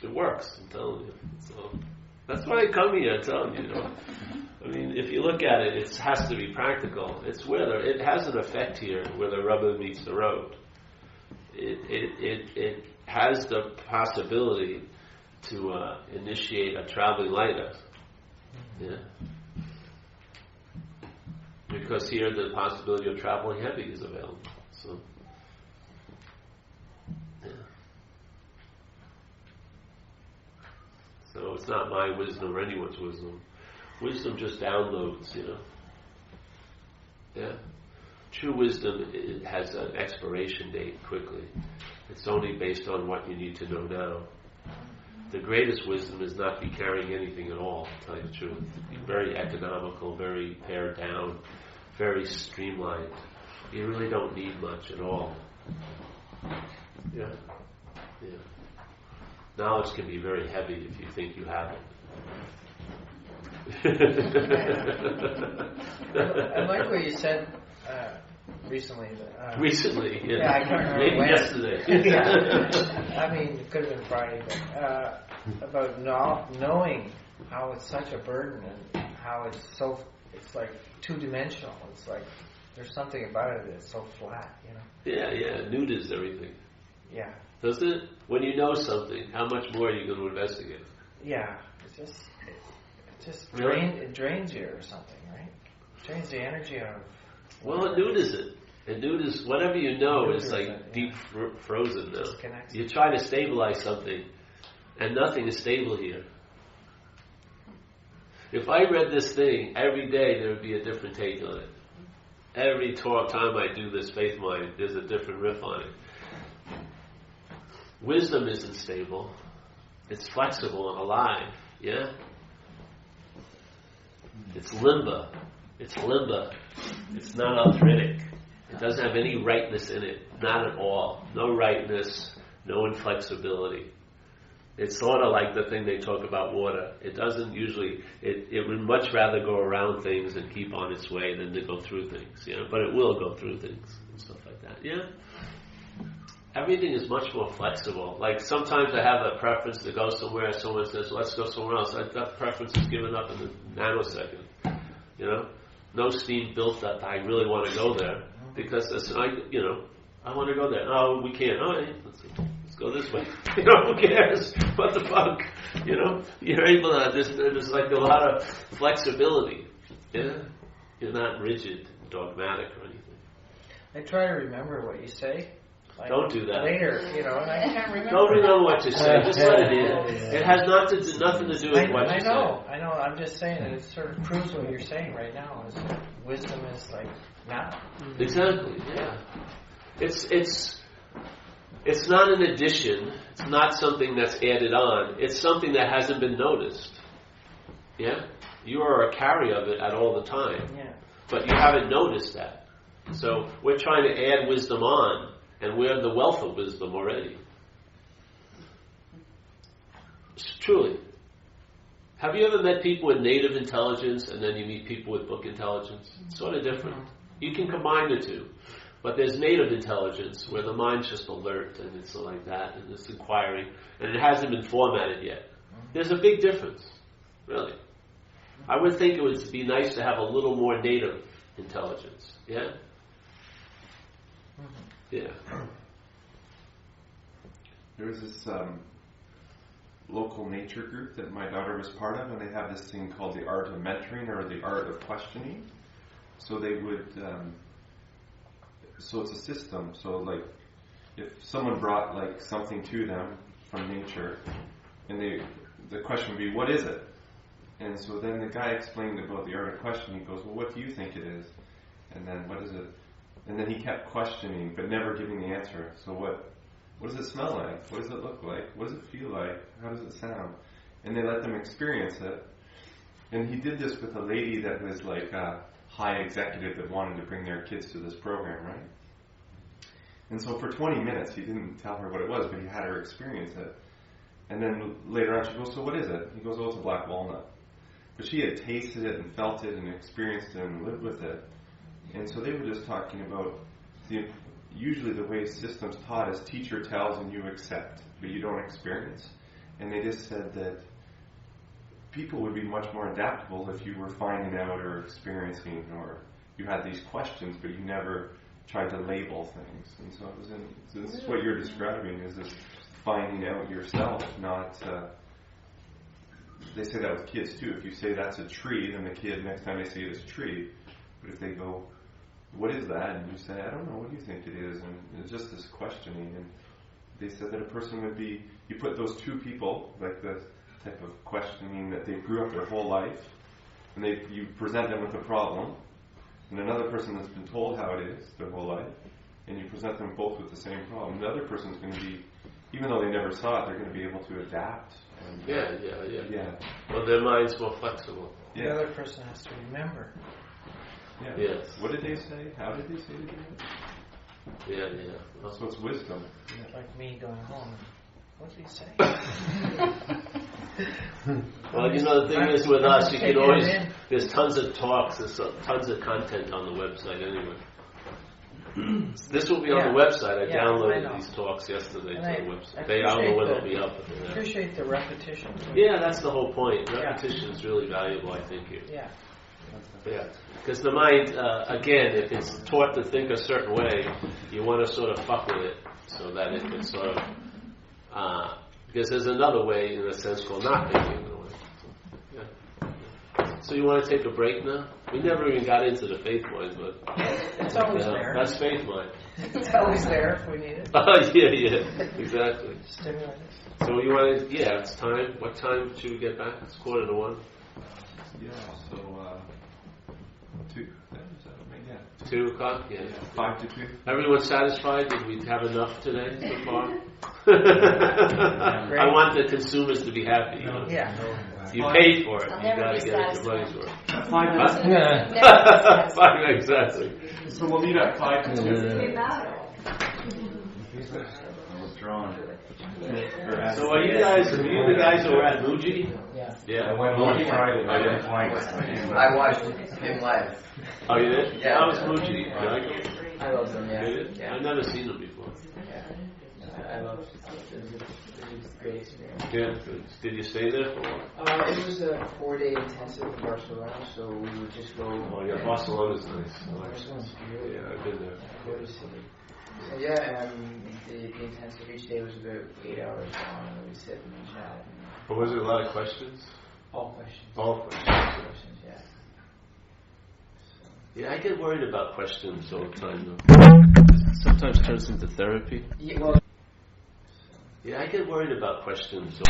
It works, I'm telling you. So that's why I come here, I'm telling you. I mean, if you look at it, it has to be practical. It's it has an effect here where the rubber meets the road. It has the possibility to initiate a traveling lighter. Yeah. Because here the possibility of traveling heavy is available. So. So it's not my wisdom or anyone's wisdom. Wisdom just downloads, Yeah. True wisdom, it has an expiration date quickly. It's only based on what you need to know now. The greatest wisdom is not be carrying anything at all, to tell you the truth. Be very economical, very pared down, very streamlined. You really don't need much at all. Yeah. Yeah. Knowledge can be very heavy if you think you have it. I like what you said recently. Recently, yeah. Yeah, I can't remember Maybe when. yesterday. Yeah. I mean, it could have been Friday, but about knowing how it's such a burden and how it's like two-dimensional. It's like there's something about it that's so flat, Yeah, nude is everything. Yeah. Doesn't it? When you know something, how much more are you going to investigate? Yeah. It just Really? it drains you or something, right? It drains the energy out of. Well, it nudes it. It nudes whatever you know is like Neuters it, deep frozen now. Disconnects. You try to stabilize something, and nothing is stable here. If I read this thing every day, there would be a different take on it. Every time I do this faith mind, there's a different riff on it. Wisdom isn't stable. It's flexible and alive. Yeah? It's limba. It's limba. It's not arthritic. It doesn't have any rightness in it. Not at all. No rightness. No inflexibility. It's sort of like the thing they talk about water. It doesn't usually, it would much rather go around things and keep on its way than to go through things, you know, but it will go through things and stuff like that, yeah? Everything is much more flexible. Like sometimes I have a preference to go somewhere, someone says, let's go somewhere else. That preference is given up in a nanosecond, you know? No steam built up, I really want to go there, because it's like, you know, I want to go there. Oh, we can't. All right, let's go this way. You know, who cares? What the fuck? You know, you're able to. There's like a lot of flexibility. Yeah, you're not rigid, dogmatic, or anything. I try to remember what you say. Like Don't do that. Later, you know, and I can't remember. Don't remember what you say. Just let it in. It has nothing to do with what you say. I know. I'm just saying that it sort of proves what you're saying right now. Is that wisdom is like now. Exactly. Yeah. It's not an addition. It's not something that's added on. It's something that hasn't been noticed. Yeah? You are a carrier of it at all the time. Yeah. But you haven't noticed that. So we're trying to add wisdom on, and we have the wealth of wisdom already. Truly. Have you ever met people with native intelligence and then you meet people with book intelligence? It's sort of different. You can combine the two. But there's native intelligence where the mind's just alert and it's like that and it's inquiring and it hasn't been formatted yet. There's a big difference, really. I would think it would be nice to have a little more native intelligence. Yeah? Yeah. There was this local nature group that my daughter was part of, and they have this thing called the art of mentoring or the art of questioning. So they would... So it's a system. So like, if someone brought like something to them from nature, and the question would be, what is it? And so then the guy explained about the art of questioning. He goes, well, what do you think it is? And then what is it? And then he kept questioning, but never giving the answer. So what does it smell like? What does it look like? What does it feel like? How does it sound? And they let them experience it. And he did this with a lady that was like a high executive that wanted to bring their kids to this program, right? And so for 20 minutes, he didn't tell her what it was, but he had her experience it. And then later on, she goes, so what is it? He goes, oh, it's a black walnut. But she had tasted it and felt it and experienced it and lived with it. And so they were just talking about, usually the way systems taught is teacher tells and you accept, but you don't experience. And they just said that people would be much more adaptable if you were finding out or experiencing, or you had these questions, but you never tried to label things. And so this is what you're describing, is this finding out yourself, not... they say that with kids too. If you say that's a tree, then the kid, next time they see it as a tree. But if they go, what is that? And you say, I don't know, what do you think it is? And it's just this questioning. And they said that a person would be, you put those two people, like the type of questioning that they grew up their whole life, and you present them with a problem, and another person that's been told how it is their whole life, and you present them both with the same problem. The other person's going to be, even though they never saw it, they're going to be able to adapt. And, Yeah. Well, their mind's more flexible. The other person has to remember. Yeah. Yes. What did they say? How did they say it again? Yeah. So it's wisdom. Yeah. Like me going home. What did he say? Well, you know, the thing is with us, you can always, there's tons of talks, there's tons of content on the website anyway. This will be on the website. I downloaded these talks yesterday to the website. I don't know when they'll be up. I appreciate the repetition. Yeah, that's the whole point. Repetition is really valuable, I think, here. Yeah. Because the mind, again, if it's taught to think a certain way, you want to sort of fuck with it. so that it can sort of, because there's another way, in a sense, called not thinking in a way. So you want to take a break now? We never even got into the faith mind, but It's always there. that's faith mind. It's always there if we need it. Oh yeah, exactly. Stimulate. So you want to? Yeah, it's time. What time should we get back? It's 1:45. Yeah, so 2. Is that right? Yeah. 2 o'clock. Yeah. 5 to 2. Everyone satisfied? Did we have enough today so far? I want the consumers to be happy. You know? Yeah. You paid for it. I'll You never got to be get your satisfied. money's worth. 5 minutes. Fine, exactly. So we'll meet at 5 to 2. Withdrawn. So are you guys? Are you the guys who were at Muji? Yeah. Yeah. I went on Friday. I didn't like it. I watched him live. Oh, you did? Yeah. How was Muji? You like him? I love them, Did yeah. it? I've never seen him before. I love it. It was a great experience. Yeah. Did you stay there for a while? It was a 4-day intensive in Barcelona, so we would just go. Oh, yeah. Barcelona's nice. Barcelona's beautiful. Yeah, I've been there. Gorgeous city. So yeah, the intensive each day was about 8 hours long, and we sit and chat. But was there a lot of questions? All questions. All questions. Questions, yeah. Yeah, I get worried about questions all the time, though. Sometimes turns into therapy. Yeah, well. Yeah, I get worried about questions.